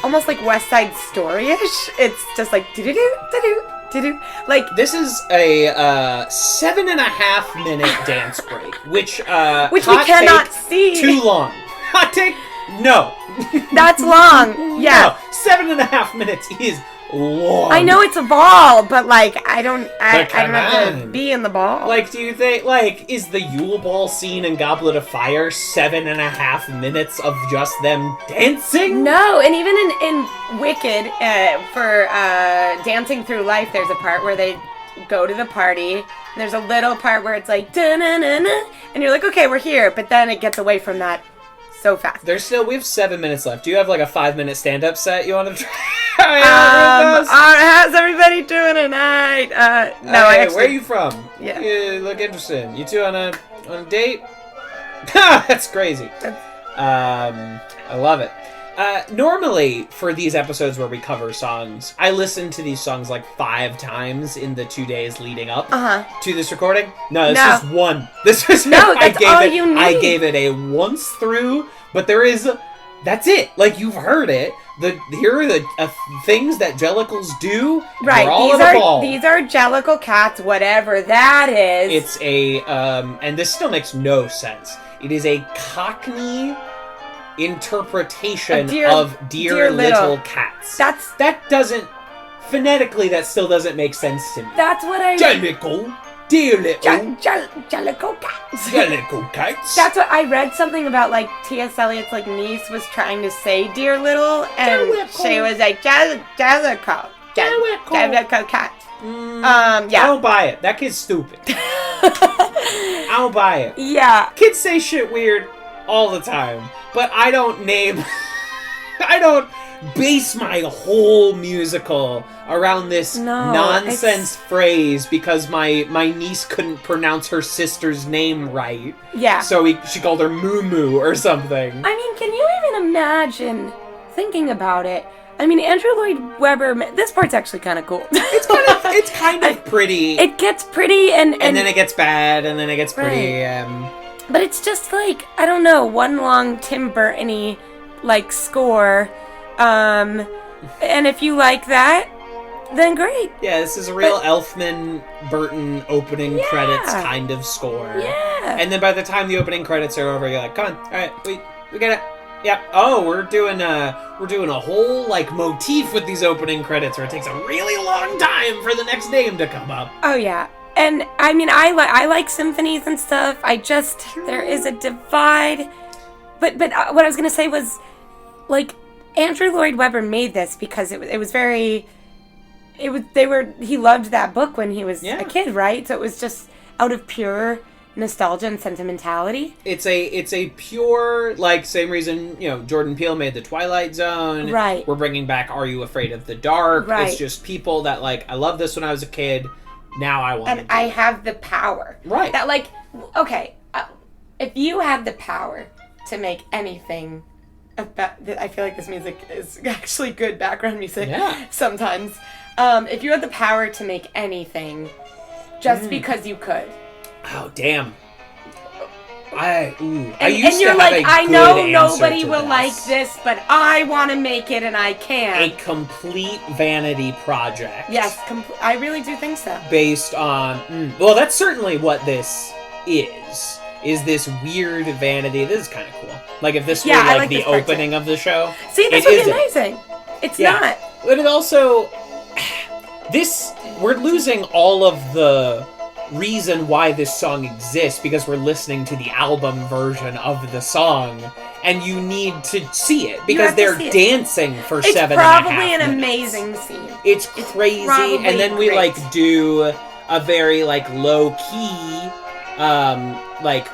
almost like West Side Story-ish. It's just like, do-do-do, do-do, do-do. Like, This is a 7.5 minute dance break, which we hot cannot take, see. Too long. Hot take? No. That's long. Yeah. No, 7.5 minutes is long. I know it's a ball, but like, I don't But have to come on. be in the ball. Like, do you think, like, is the Yule Ball scene in Goblet of Fire 7.5 minutes of just them dancing? No, and even in Wicked, for Dancing Through Life, there's a part where they go to the party, and there's a little part where it's like, da-na-na-na, and you're like, okay, we're here, but then it gets away from that so fast. We have 7 minutes left. Do you have like a 5-minute stand-up set you want to try? How's everybody doing tonight? No, I Hey, actually... where are you from? Yeah. You look interesting. You two on a date? That's crazy. I love it. Normally, for these episodes where we cover songs, I listen to these songs like 5 times in the 2 days leading up to this recording. No, this is one. This was No, that's all you need. I gave it a once through, but that's it. Like, you've heard it. Here are the things that Jellicles do. Right, We're all in a ball. these are Jellicle cats, whatever that is. It's a, and this still makes no sense. It is a Cockney interpretation of Dear Little Cats. That doesn't, phonetically, that still doesn't make sense to me. That's what I... Jellicle, Dear Little, Jellicle cats. Jellicle Cats. That's what I read something about, like, T.S. Eliot's, like, niece was trying to say Dear Little, and she was like, Jellicle cat. Yeah. I don't buy it. That kid's stupid. I don't buy it. Yeah. Kids say shit weird all the time, but I don't base my whole musical around this nonsense phrase because my niece couldn't pronounce her sister's name right. Yeah. So she called her Moo Moo or something. I mean, can you even imagine thinking about it? I mean, Andrew Lloyd Webber, this part's actually kind of cool. It's kind of pretty. It gets pretty and then it gets bad, and then it gets pretty. But it's just like, I don't know, one long Tim Burton-y, like, score. And if you like that, then great. Yeah, this is a real Elfman Burton opening credits kind of score. Yeah. And then by the time the opening credits are over, you're like, come on, all right, we get it. Yep. Oh, we're doing a whole like motif with these opening credits, where it takes a really long time for the next name to come up. Oh yeah, and I mean I like symphonies and stuff. There is a divide, but what I was gonna say was, like, Andrew Lloyd Webber made this because he loved that book when he was a kid, right? So it was just out of pure nostalgia and sentimentality. It's a pure, like, same reason, Jordan Peele made The Twilight Zone. Right. We're bringing back Are You Afraid of the Dark? Right. It's just people that, like, I loved this when I was a kid, now I want and I have the power. Right. That, like, okay, if you had the power to make anything about, I feel like this music is actually good background music sometimes. If you had the power to make anything, just because you could. Oh, damn. I used And you're to like, have a I good know answer nobody to will like this, but I want to make it and I A can. complete vanity project. Yes, I really do think so. Based on... well, that's certainly what this is. Is this weird vanity. This is kind of cool. Like, if this were, I like, like the this part, opening of the show. See, this would be amazing. It's not. But it also... We're losing all of the reason why this song exists because we're listening to the album version of the song, and you need to see it because they're dancing for 7.5 minutes. It's probably an amazing scene. It's crazy, and then we do a very low key,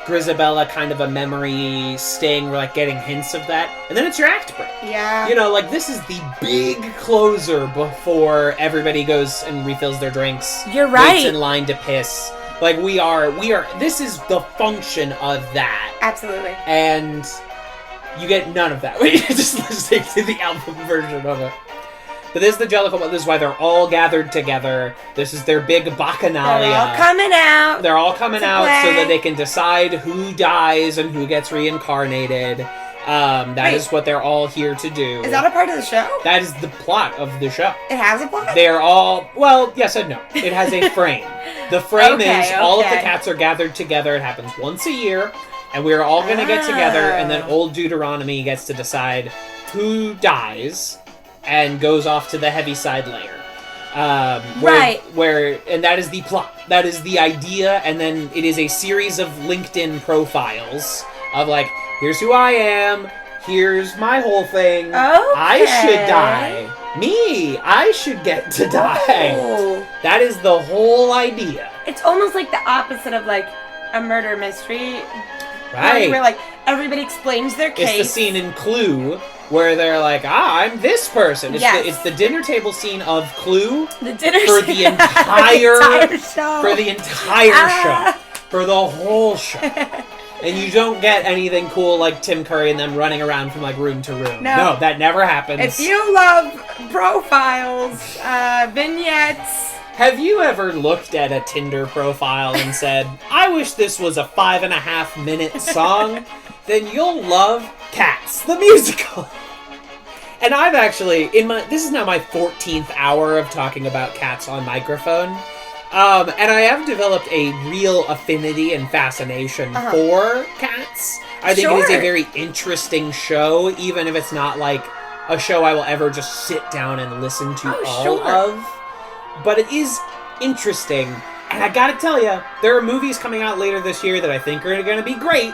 Grisabella kind of a memory sting. We're getting hints of that, and then it's your act break. Yeah, this is the big closer before everybody goes and refills their drinks. You're right. Waits in line to piss. We are. This is the function of that. Absolutely. And you get none of that when you're just listening to the album version of it. But this is the Jellicle Ball. This is why they're all gathered together. This is their big bacchanalia. They're all coming out. They're all coming out so that they can decide who dies and who gets reincarnated. That is what they're all here to do. Is that a part of the show? That is the plot of the show. It has a plot? They're all... Well, yes and no. It has a frame. The frame is all of the cats are gathered together. It happens once a year. And we're all going to get together. And then old Deuteronomy gets to decide who dies and goes off to the Heaviside layer. And that is the plot. That is the idea, and then it is a series of LinkedIn profiles of here's who I am, here's my whole thing, I should die. Me, I should get to die. Oh. That is the whole idea. It's almost like the opposite of a murder mystery. Right. Where everybody explains their case. It's the scene in Clue where they're I'm this person. It's the dinner table scene of Clue the dinner for the entire show. For the entire show. For the whole show. And you don't get anything cool like Tim Curry and them running around from room to room. No, that never happens. If you love profiles, vignettes... Have you ever looked at a Tinder profile and said, I wish this was a 5.5-minute song? Then you'll love Cats, the musical. And I've actually, this is now my 14th hour of talking about Cats on microphone. And I have developed a real affinity and fascination for Cats. I think it is a very interesting show, even if it's not a show I will ever just sit down and listen to of. But it is interesting. And I gotta tell you, there are movies coming out later this year that I think are going to be great.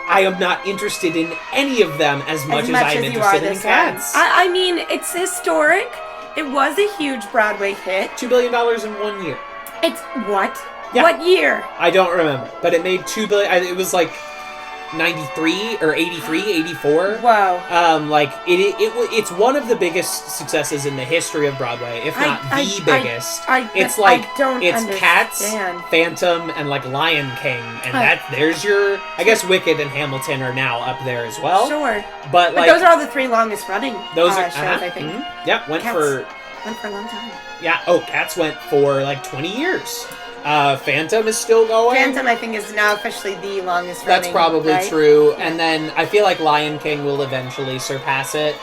I am not interested in any of them as much as I am interested in Cats. I mean, it's historic. It was a huge Broadway hit. $2 billion in 1 year. It's what? Yeah. What year? I don't remember, but it made $2 billion. It was 93 or 83, 84. Wow. It's one of the biggest successes in the history of Broadway, if not the biggest. It's Cats, Phantom, and Lion King, and there's your. I guess Wicked and Hamilton are now up there as well. Sure. But those are all the three longest running shows, I think. Mm-hmm. Yep, went for a long time. Yeah. Oh, Cats went for 20 years. Phantom is still going. Phantom, I think, is now officially the longest running. That's probably true. And then I feel like Lion King will eventually surpass it.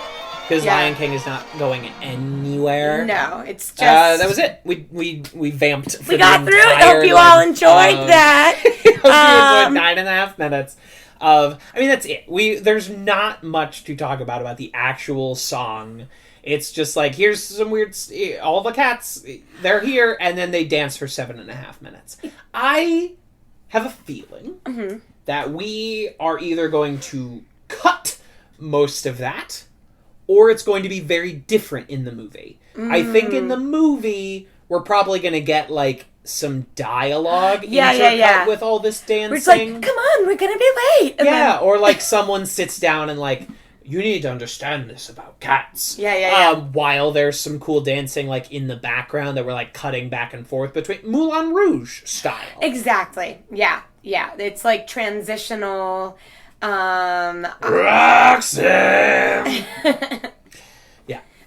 Because Lion King is not going anywhere. No, it's just... that was it. We vamped for we got through it. Hope you all enjoyed that. Hope you enjoyed 9.5 minutes of... I mean, that's it. There's not much to talk about the actual song. It's just here's some weird... All the cats, they're here, and then they dance for 7.5 minutes. I have a feeling that we are either going to cut most of that, or it's going to be very different in the movie. I think in the movie, we're probably going to get, some dialogue intercut with all this dancing. It's come on, we're going to be late. And or someone sits down and you need to understand this about cats. While there's some cool dancing in the background that we're cutting back and forth between Moulin Rouge style. Exactly. Yeah. It's transitional. Roxanne.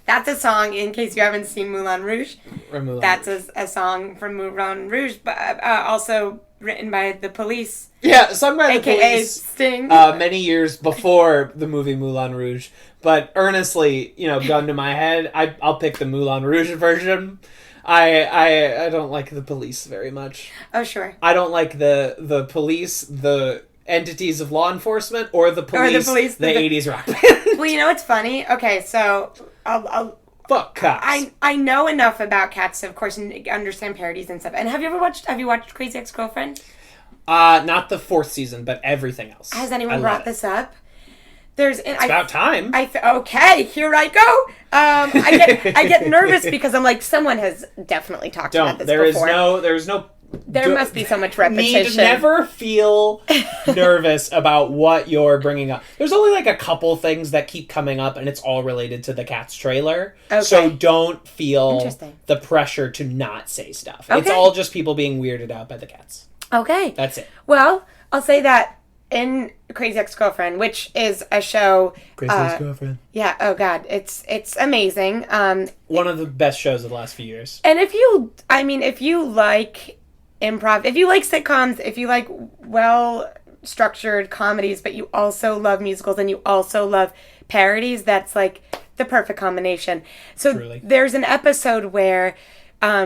That That's a song, in case you haven't seen Moulin Rouge. Moulin That's Rouge. a song from Moulin Rouge, but also written by The Police. Yeah, sung by the AKA Police. Sting. Many years before the movie Moulin Rouge. But earnestly, gun to my head, I'll pick the Moulin Rouge version. I don't like the Police very much. Oh, sure. I don't like the Police, the entities of law enforcement, or the Police, the 80s rock band. Well, you know what's funny? Okay, so I'll Fuck cops. I know enough about cats to, of course, understand parodies and stuff. And have you watched Crazy Ex-Girlfriend? Not the 4th season, but everything else. Has anyone brought this up? It's about time. Okay, here I go. I get nervous because I'm like, someone has definitely talked about this before. There must be so much repetition. Need never feel nervous about what you're bringing up. There's only like a couple things that keep coming up, and it's all related to the Cats trailer. Okay. So don't feel the pressure to not say stuff. Okay. It's all just people being weirded out by the cats. Okay. That's it. Well, I'll say that in Crazy Ex-Girlfriend, which is a show... Crazy Ex-Girlfriend. Yeah, oh God, it's amazing. One of the best shows of the last few years. And if you like improv, if you like sitcoms, if you like well-structured comedies, but you also love musicals and you also love parodies, that's like the perfect combination. So Truly. There's an episode where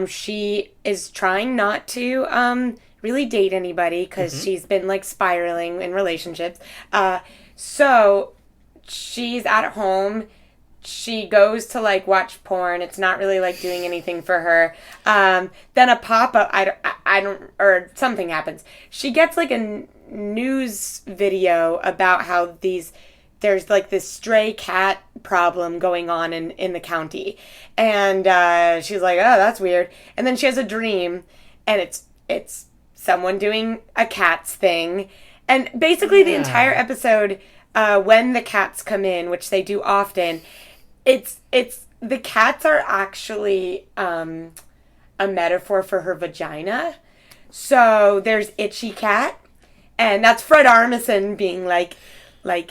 she is trying not to really date anybody because she's been like spiraling in relationships. So she's at home. She goes to like watch porn. It's not really like doing anything for her. Then a pop-up, I don't, or something happens. She gets like a news video about how there's like this stray cat problem going on in the county. And she's like, oh, that's weird. And then she has a dream, and it's someone doing a cats thing. And basically the entire episode, when the cats come in, which they do often, it's the cats are actually a metaphor for her vagina. So there's Itchy Cat, and that's Fred Armisen being like I am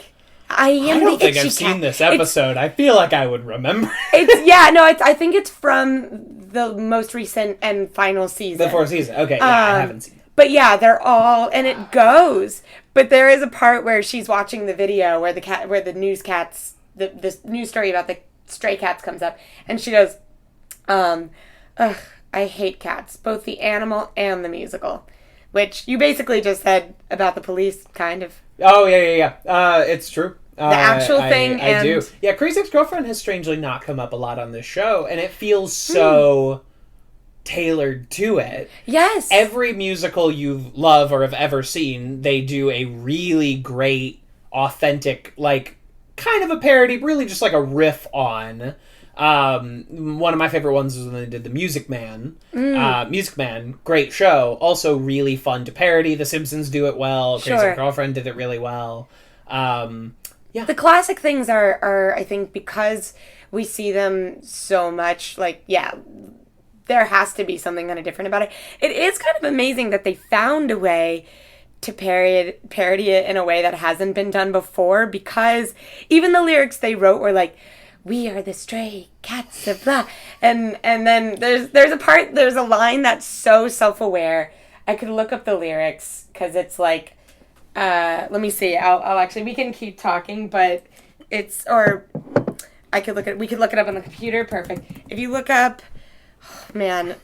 the itchy cat. I don't think I've seen this episode. I feel like I would remember. I think it's from the most recent and final season. The 4th season. Okay, I haven't seen it. But yeah, they're all, and it goes. But there is a part where she's watching the video where the news cats, this news story about the stray cats comes up, and she goes, I hate cats, both the animal and the musical, which you basically just said about The Police, kind of. Oh, yeah. It's true. The actual thing. I do. Yeah, Crazy Ex-Girlfriend has strangely not come up a lot on this show, and it feels so tailored to it. Yes. Every musical you love or have ever seen, they do a really great, authentic, like, kind of a parody, really just like a riff on. One of my favorite ones was when they did the Music Man. Music Man, great show. Also really fun to parody. The Simpsons do it well. Crazy Ex-Girlfriend did it really well. Yeah. The classic things are, I think, because we see them so much, like, yeah, there has to be something kind of different about it. It is kind of amazing that they found a way to parody it in a way that hasn't been done before, because even the lyrics they wrote were like, we are the stray cats of blah. And then there's a line that's so self-aware. I could look up the lyrics because it's like, let me see. I'll actually, we can keep talking, but we could look it up on the computer. Perfect. If you look up, man.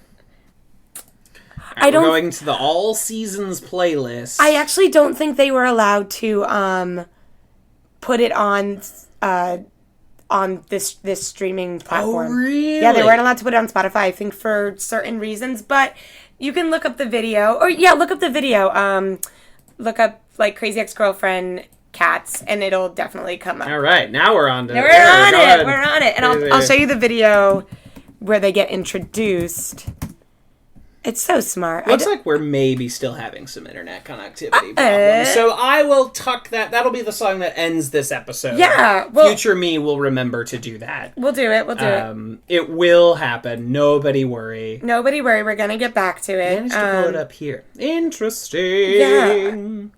We're going to the All Seasons playlist. I actually don't think they were allowed to put it on this streaming platform. Oh, really? Yeah, they weren't allowed to put it on Spotify, I think, for certain reasons. But you can look up the video. Look up the video. Look up, like, Crazy Ex-Girlfriend Cats, and it'll definitely come up. All right, now we're on to it. We're on it. And I'll show you the video where they get introduced. It's so smart. Looks like we're maybe still having some internet connectivity problems. So I will tuck that. That'll be the song that ends this episode. Yeah. Well, future me will remember to do that. We'll do it. It will happen. Nobody worry. We're going to get back to it. Managed to pull it up here. Interesting.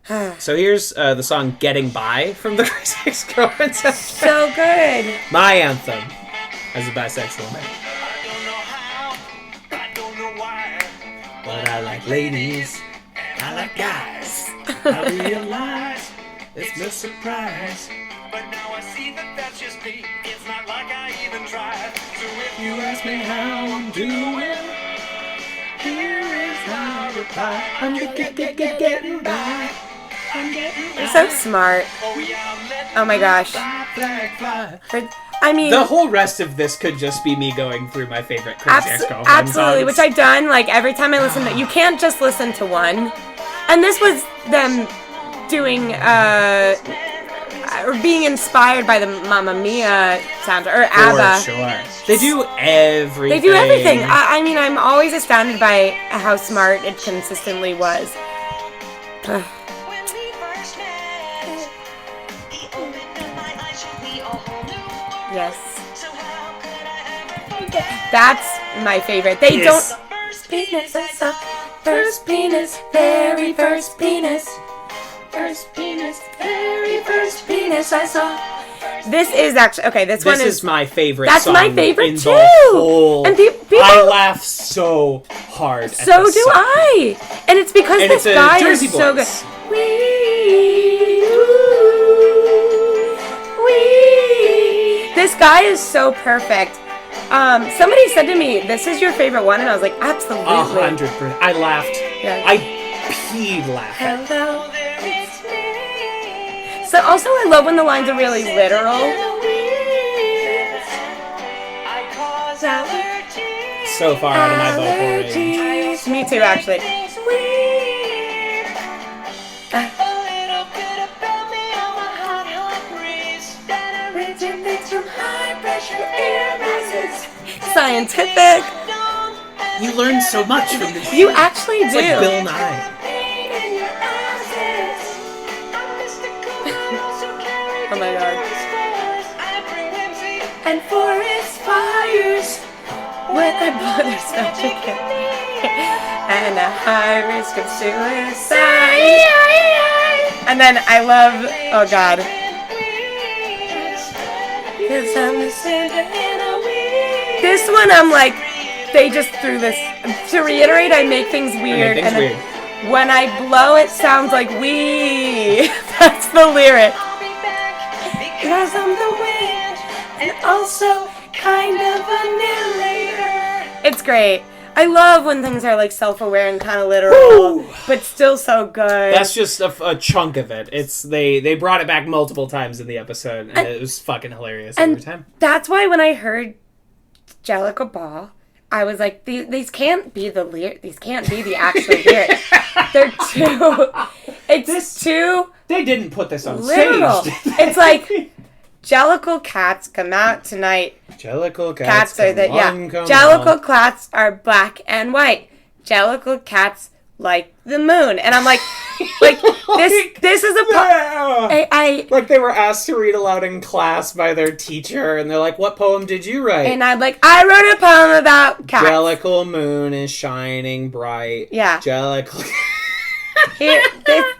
So here's the song Getting By from the Crazy Ex-Girlfriend soundtrack. So good. My anthem as a bisexual man. But I like ladies, I like guys. I realize it's no surprise. But now I see that that's just me. It's not like I even tried. So if you ask me how I'm doing, here is how I reply. I'm getting by. You're so smart. Oh my gosh. I mean, the whole rest of this could just be me going through my favorite Crazy Ex-Girlfriend absolutely, songs. which I've done. Like every time I listen to, you can't just listen to one. And this was them doing, or being inspired by the Mamma Mia soundtrack, or ABBA. For sure. They do everything. They do everything. I mean, I'm always astounded by how smart it consistently was. Ugh. Yes. That's my favorite. They Yes. don't. First penis I saw. First penis. Very first penis. First penis. Very first penis I saw. This is actually okay. This one is my favorite. That's song my favorite in too. The whole, and people, I laugh so hard. At so this do song. I. And it's because And this it's a guy Jersey is so good. voice. This guy is so perfect. Somebody said to me, "This is your favorite one," and I was like, "Absolutely." 100%. I laughed. Yeah. I peed laughing. Hello, it's me. So also, I love when the lines are really literal. So far out of my vocal range. Allergies. Me too, actually. Scientific. You learn so much from this. You actually It's do. like Bill Nye. Oh my god. And forest fires with a brother's magic and a high risk of suicide. And then I love, oh god. This one I'm like, they just threw this. To reiterate, I make things weird. things weird. When I blow, it sounds like wee. That's the lyric. Because I'm the wind and also kind of a narrator. It's great. I love when things are like self-aware and kind of literal, but still so good. That's just a chunk of it. It's they brought it back multiple times in the episode, and it was fucking hilarious every time. That's why when I heard Jellicle Ball, I was like, these can't be the these can't be the actual lyrics. They're too. It's too. They didn't put this on literal. stage. It's like Jellicle cats come out tonight. Jellicle Cats are the come Jellicle cats are black and white. Jellicle cats like the moon, and I'm like this is a I like they were asked to read aloud in class by their teacher, and they're like, "What poem did you write?" And I'm like, I wrote a poem about cats. Jellicle moon is shining bright. Yeah. Jellicle.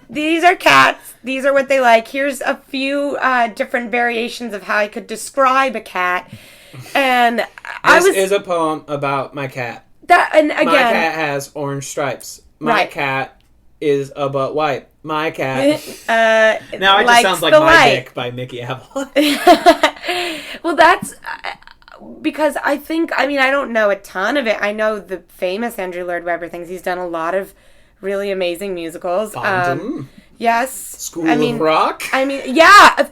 These are cats. These are what they like. Here's a few different variations of how I could describe a cat. And This is a poem about my cat. And again, my cat has orange stripes. My cat is a butt white. My cat. Now it just sounds like My Dick by Mickey Apple. Well, that's because I don't know a ton of it. I know the famous Andrew Lloyd Webber things. He's done a lot of really amazing musicals. Yes. School of Rock?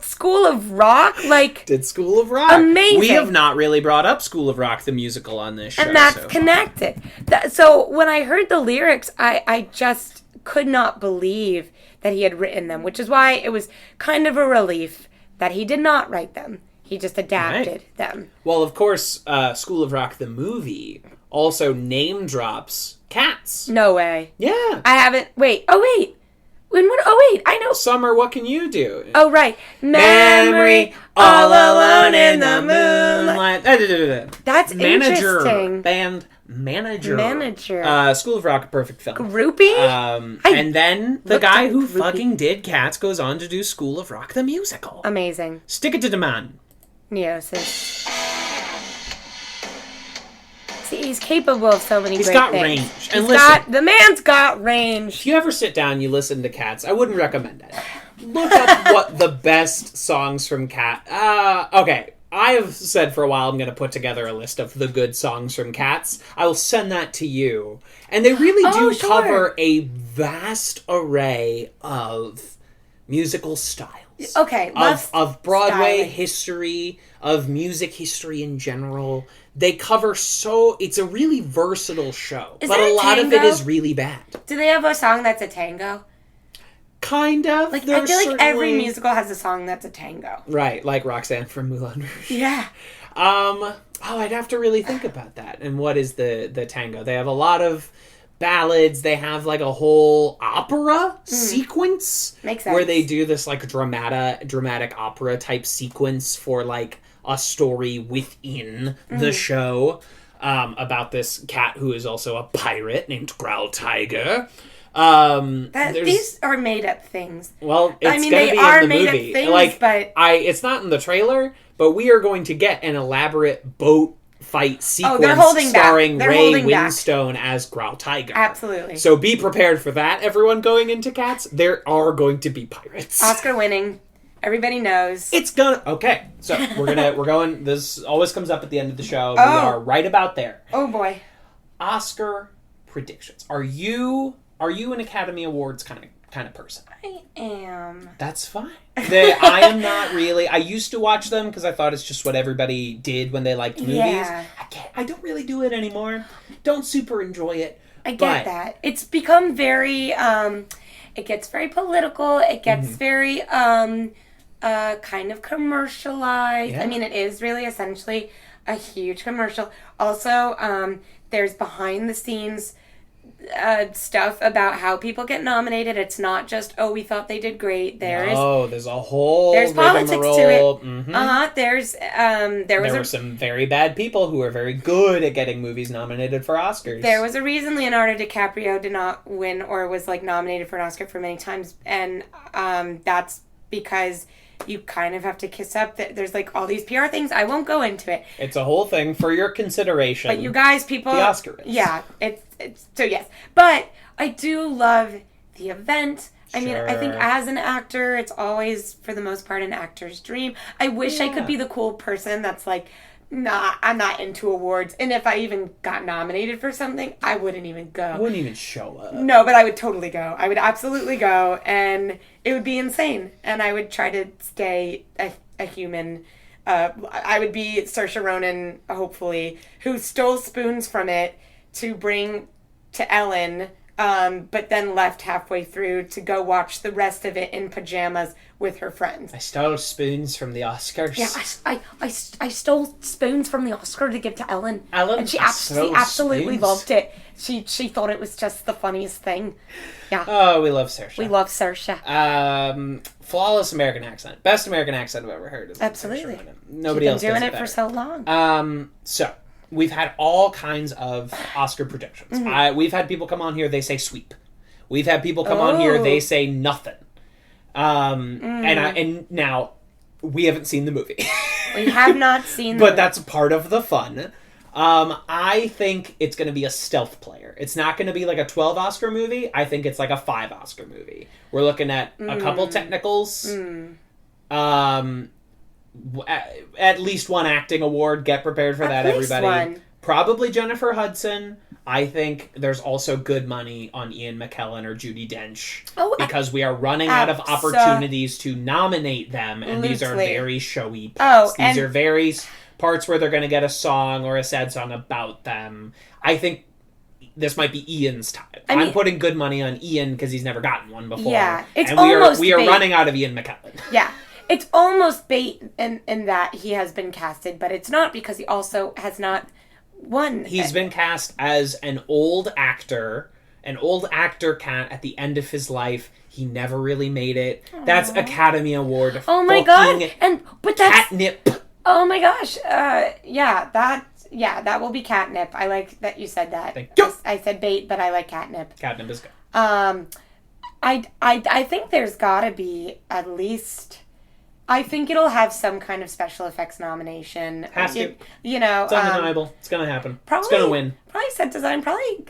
School of Rock. Did School of Rock. Amazing. We have not really brought up School of Rock, the musical, on this show. And that's connected. So when I heard the lyrics, I just could not believe that he had written them, which is why it was kind of a relief that he did not write them. He just adapted them. Well, of course, School of Rock, the movie, also name drops cats. No way. Yeah. I haven't. Wait. Oh, wait. I know. Summer, what can you do? Oh, right. Memory, all alone in the moonlight. That's That's Manager, interesting. band Manager. School of Rock, a perfect film. Groupie? And then the looked guy up who Groupie. fucking did Cats goes on to do School of Rock the musical. Amazing. Stick it to the man. Neosis. See, he's capable of so many He's great got things. range. And listen, The man's got range. if you ever sit down and you listen to Cats, I wouldn't recommend it. Look up what the best songs from okay. I have said for a while I'm going to put together a list of the good songs from Cats. I will send that to you. And they really do cover a vast array of musical styles. Okay. Of Broadway styling. history, of music history in general. They cover it's a really versatile show. Is but there a a lot of it tango? is really bad. Do they have a song that's a tango? Kind of. Like, I feel like every musical has a song that's a tango. Right, like Roxanne from Moulin Rouge. Yeah. I'd have to really think about that. And what is the tango? They have a lot of ballads. They have like a whole opera sequence. Makes sense. Where they do this like dramatic opera type sequence for like a story within the show about this cat who is also a pirate named Growl Tiger. These are made up things. Well, it's mean, gonna they be are in the made up movie. things, but- it's not in the trailer, but we are going to get an elaborate boat fight sequence they're holding back. starring They're Ray holding back. Winstone as Growl Tiger. Absolutely. So be prepared for that, everyone going into Cats. There are going to be pirates. Oscar winning. Everybody knows. It's gonna okay. So we're going. This always comes up at the end of the show. We are right about there. Oh boy. Oscar predictions. Are you an Academy Awards kind of person? I am. That's fine. I am not really. I used to watch them because I thought it's just what everybody did when they liked movies. Yeah. I don't really do it anymore. Don't super enjoy it. I get that. It's become very, it gets very political. It gets very, kind of commercialized. Yeah. I mean, it is really essentially a huge commercial. Also, there's behind the scenes stuff about how people get nominated. It's not just, we thought they did great. There's a whole politics rigmarole. to it. Mm-hmm. There were some very bad people who were very good at getting movies nominated for Oscars. There was a reason Leonardo DiCaprio did not win or was like nominated for an Oscar for many times, and that's because you kind of have to kiss up. There's like all these PR things. I won't go into it. It's a whole thing for your consideration. But you guys, people, the Oscar is. Yeah, it's so yes. But I do love the event. I mean, I think as an actor, it's always for the most part an actor's dream. I wish I could be the cool person that's like, nah, I'm not into awards. And if I even got nominated for something, I wouldn't even go. I wouldn't even show up. No, but I would totally go. I would absolutely go, and it would be insane. And I would try to stay a human. I would be Saoirse Ronan, hopefully, who stole spoons from it to bring to Ellen, but then left halfway through to go watch the rest of it in pajamas with her friends. I stole spoons from the Oscars. Yeah, I stole spoons from the Oscar to give to Ellen. And she stole absolutely spoons? loved it. She thought it was just the funniest thing. Yeah. Oh, we love Saoirse. We love Saoirse. Flawless American accent. Best American accent I've ever heard. Is Absolutely. Saoirse Ronan. Nobody else She's been does doing it for so long. So we've had all kinds of Oscar predictions. We've had people come on here, they say sweep. We've had people come on here, they say nothing. And now we haven't seen the movie. We have not seen but that's part of the fun. I think it's going to be a stealth player. It's not going to be like a 12 Oscar movie. I think it's like a 5 Oscar movie. We're looking at a couple technicals. At least one acting award. Get prepared for that, everybody. One. Probably Jennifer Hudson. I think there's also good money on Ian McKellen or Judi Dench because we are running out of opportunities to nominate them, and these are very showy parts. These are very parts where they're going to get a song or a sad song about them. I think this might be Ian's time. I'm putting good money on Ian because he's never gotten one before. Yeah, it's and almost we are bait. running out of Ian McKellen. Yeah. It's almost bait in that he has been casted, but it's not because he also has not won. He's been cast as an old actor cat at the end of his life. He never really made it. Aww. That's Academy Award. Oh my god! But that's catnip. Oh my gosh! Yeah, that yeah, that will be catnip. I like that you said that. Thank you. I said bait, but I like catnip. Catnip is good. I think there's gotta be at least. I think it'll have some kind of special effects nomination. Has to. You know, It's undeniable. It's gonna happen. Probably, it's gonna win. Probably set design. Probably,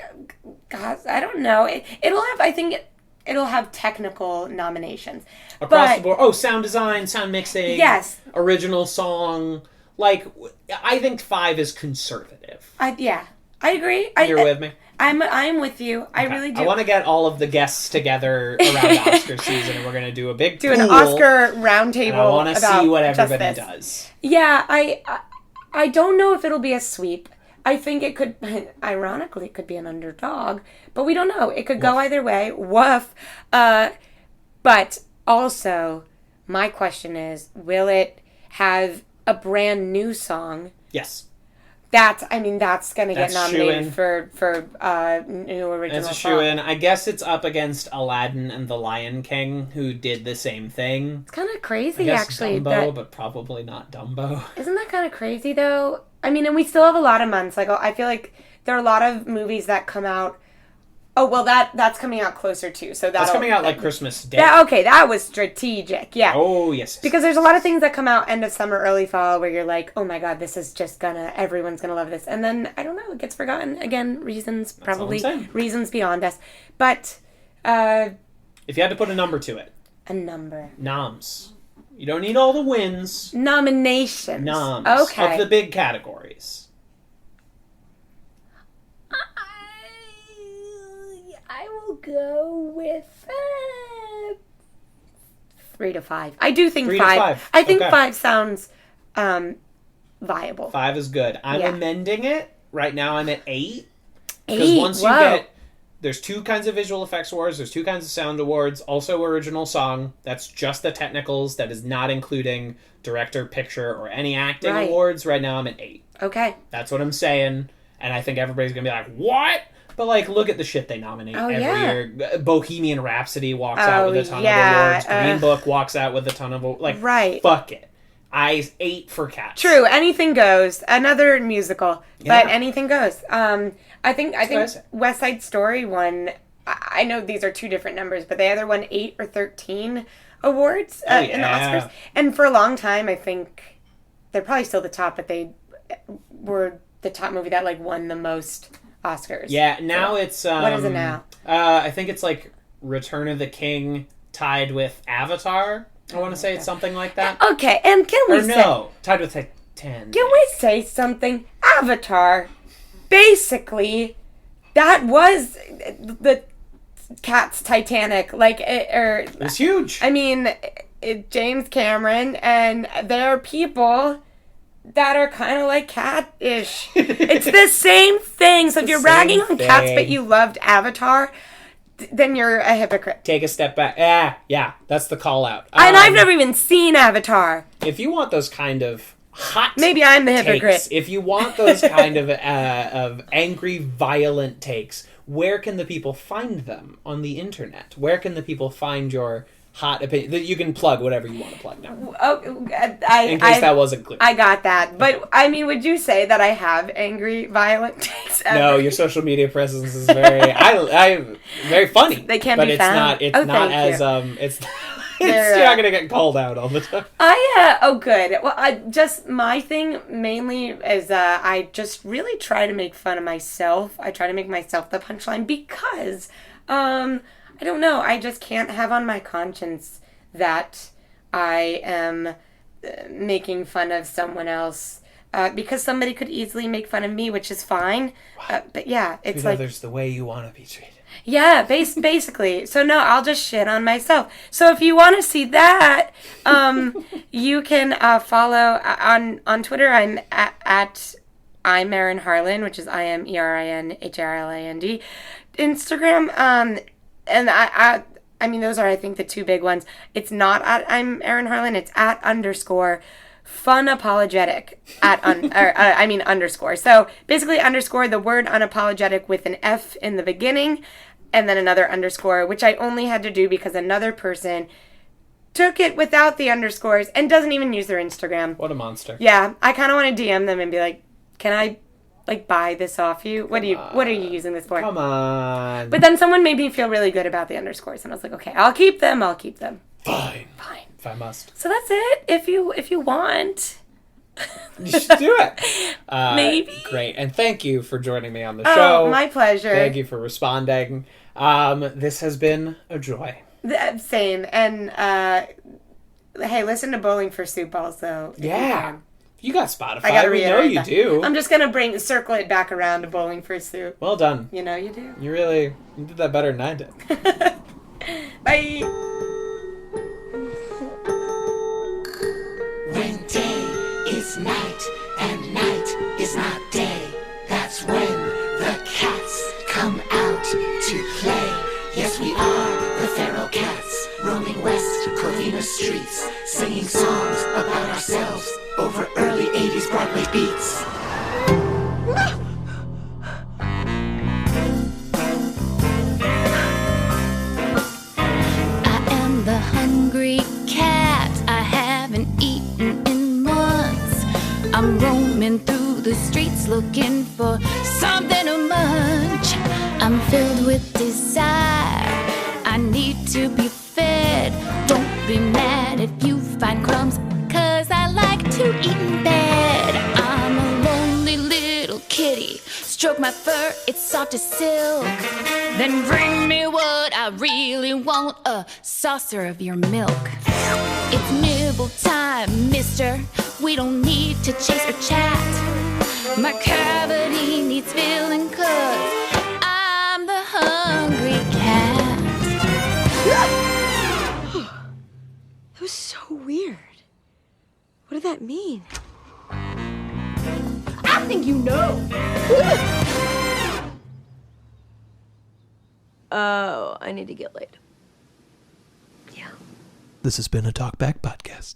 God, I don't know. It'll have. I think it'll have technical nominations Across the board. Oh, sound design, sound mixing. Yes. Original song. Like, I think 5 is conservative. I agree. You're with me? I'm with you. I really do. I want to get all of the guests together around Oscar season, and we're going to do a big an Oscar roundtable. I want to see what everybody does. Yeah, I don't know if it'll be a sweep. I think it could, ironically, it could be an underdog, but we don't know. It could go either way. Woof. But also, my question is, will it have a brand new song? Yes. That's going to get nominated shoo-in. for new original It's a song. shoo-in. I guess it's up against Aladdin and The Lion King, who did the same thing. It's kind of crazy, I guess actually. Dumbo, but probably not Dumbo. Isn't that kind of crazy, though? I mean, and we still have a lot of months. Like, I feel like there are a lot of movies that come out. Oh, well, that's coming out closer, too. So that's coming out like Christmas Day. That was strategic, yeah. Oh, yes. Because there's a lot of things that come out end of summer, early fall, where you're like, oh my God, this is just everyone's gonna love this. And then, I don't know, it gets forgotten. Again, reasons beyond us. But, if you had to put a number to it. A number. Noms. You don't need all the wins. Nominations. Noms. Okay. Of the big categories. I will go with 3 to 5. I do think 3 to 5. 5. I think Okay. 5 sounds viable. 5 is good. I'm Yeah. amending it. Right now I'm at 8. Because 8. once you get... There's 2 kinds of visual effects awards. There's 2 kinds of sound awards. Also original song. That's just the technicals. That is not including director, picture, or any acting awards. Right now I'm at 8. Okay. That's what I'm saying. And I think everybody's going to be like, what? But, like, look at the shit they nominate every year. Bohemian Rhapsody walks out with a ton of awards. Green Book walks out with a ton of awards. Like, fuck it. I 8 for Cats. True. Anything goes. Another musical. Yeah. But anything goes. I think West Side Story won... I know these are 2 different numbers, but they either won 8 or 13 awards in the Oscars. And for a long time, I think... They're probably still the top, but they were the top movie that, like, won the most... Oscars. Yeah, now it's... what is it now? I think it's like Return of the King tied with Avatar. I want to say it's something like that. Okay, and can we tied with Titanic. Can we say something? Avatar, basically, that was the Cats Titanic. Like, it was huge. I mean, James Cameron, and there are people... that are kind of like Cat-ish. It's the same thing. So if you're ragging on Cats but you loved Avatar, then you're a hypocrite. Take a step back. Yeah, that's the call out. And I've never even seen Avatar. If you want those kind of hot Maybe I'm the hypocrite. Takes, if you want those kind of angry, violent takes, where can the people find them on the internet? Where can the people find your... hot opinion. You can plug whatever you want to plug now. In case that wasn't clear. I got that. But, I mean, would you say that I have angry, violent takes ever? No, your social media presence is very... very funny. They can be found. It's not as... you're not going to get called out all the time. Good. Well, my thing mainly is I just really try to make fun of myself. I try to make myself the punchline because... I don't know. I just can't have on my conscience that I am making fun of someone else because somebody could easily make fun of me, which is fine. But yeah, it's like... others the way you want to be treated. Yeah, basically. So no, I'll just shit on myself. So if you want to see that, you can follow on Twitter. I'm at I'm Erin Harland, which is IMERINHARLAND. Instagram, and I mean, those are, I think, the 2 big ones. It's not at I'm Erin Harland. It's at _funapologetic underscore. So basically underscore the word unapologetic with an F in the beginning and then another underscore, which I only had to do because another person took it without the underscores and doesn't even use their Instagram. What a monster. Yeah. I kind of want to DM them and be like, can I like buy this off you. What are you using this for? Come on. But then someone made me feel really good about the underscores, and I was like, okay, I'll keep them. Fine. If I must. So that's it. If you want. You should do it. Maybe. Great. And thank you for joining me on the show. Oh, my pleasure. Thank you for responding. This has been a joy. Same. And hey, listen to Bowling for Soup also. Yeah. You got Spotify. I gotta we know reiterate you that. do. I'm just gonna circle it back around to Bowling for Soup. Well done. You know you do. You did that better than I did. Bye. When day is night and night is not day, that's when the cats come out to play. Yes, we are the feral cats, roaming west Covina streets, singing songs about ourselves over early 80s Broadway beats. I am the hungry cat. I haven't eaten in months. I'm roaming through the streets looking for something to munch. I'm filled with desire. I need to be fed. Don't be mad if you find crumbs, 'cause I like to eat in bed. I'm a lonely little kitty. Stroke my fur, it's soft as silk. Then bring me what I really want, a saucer of your milk. It's nibble time, mister. We don't need to chase or chat. My cavity needs filling 'cause I'm the hungry cat. That was so weird. What did that mean? I think you know. Oh, I need to get laid. Yeah. This has been a Talkback Podcast.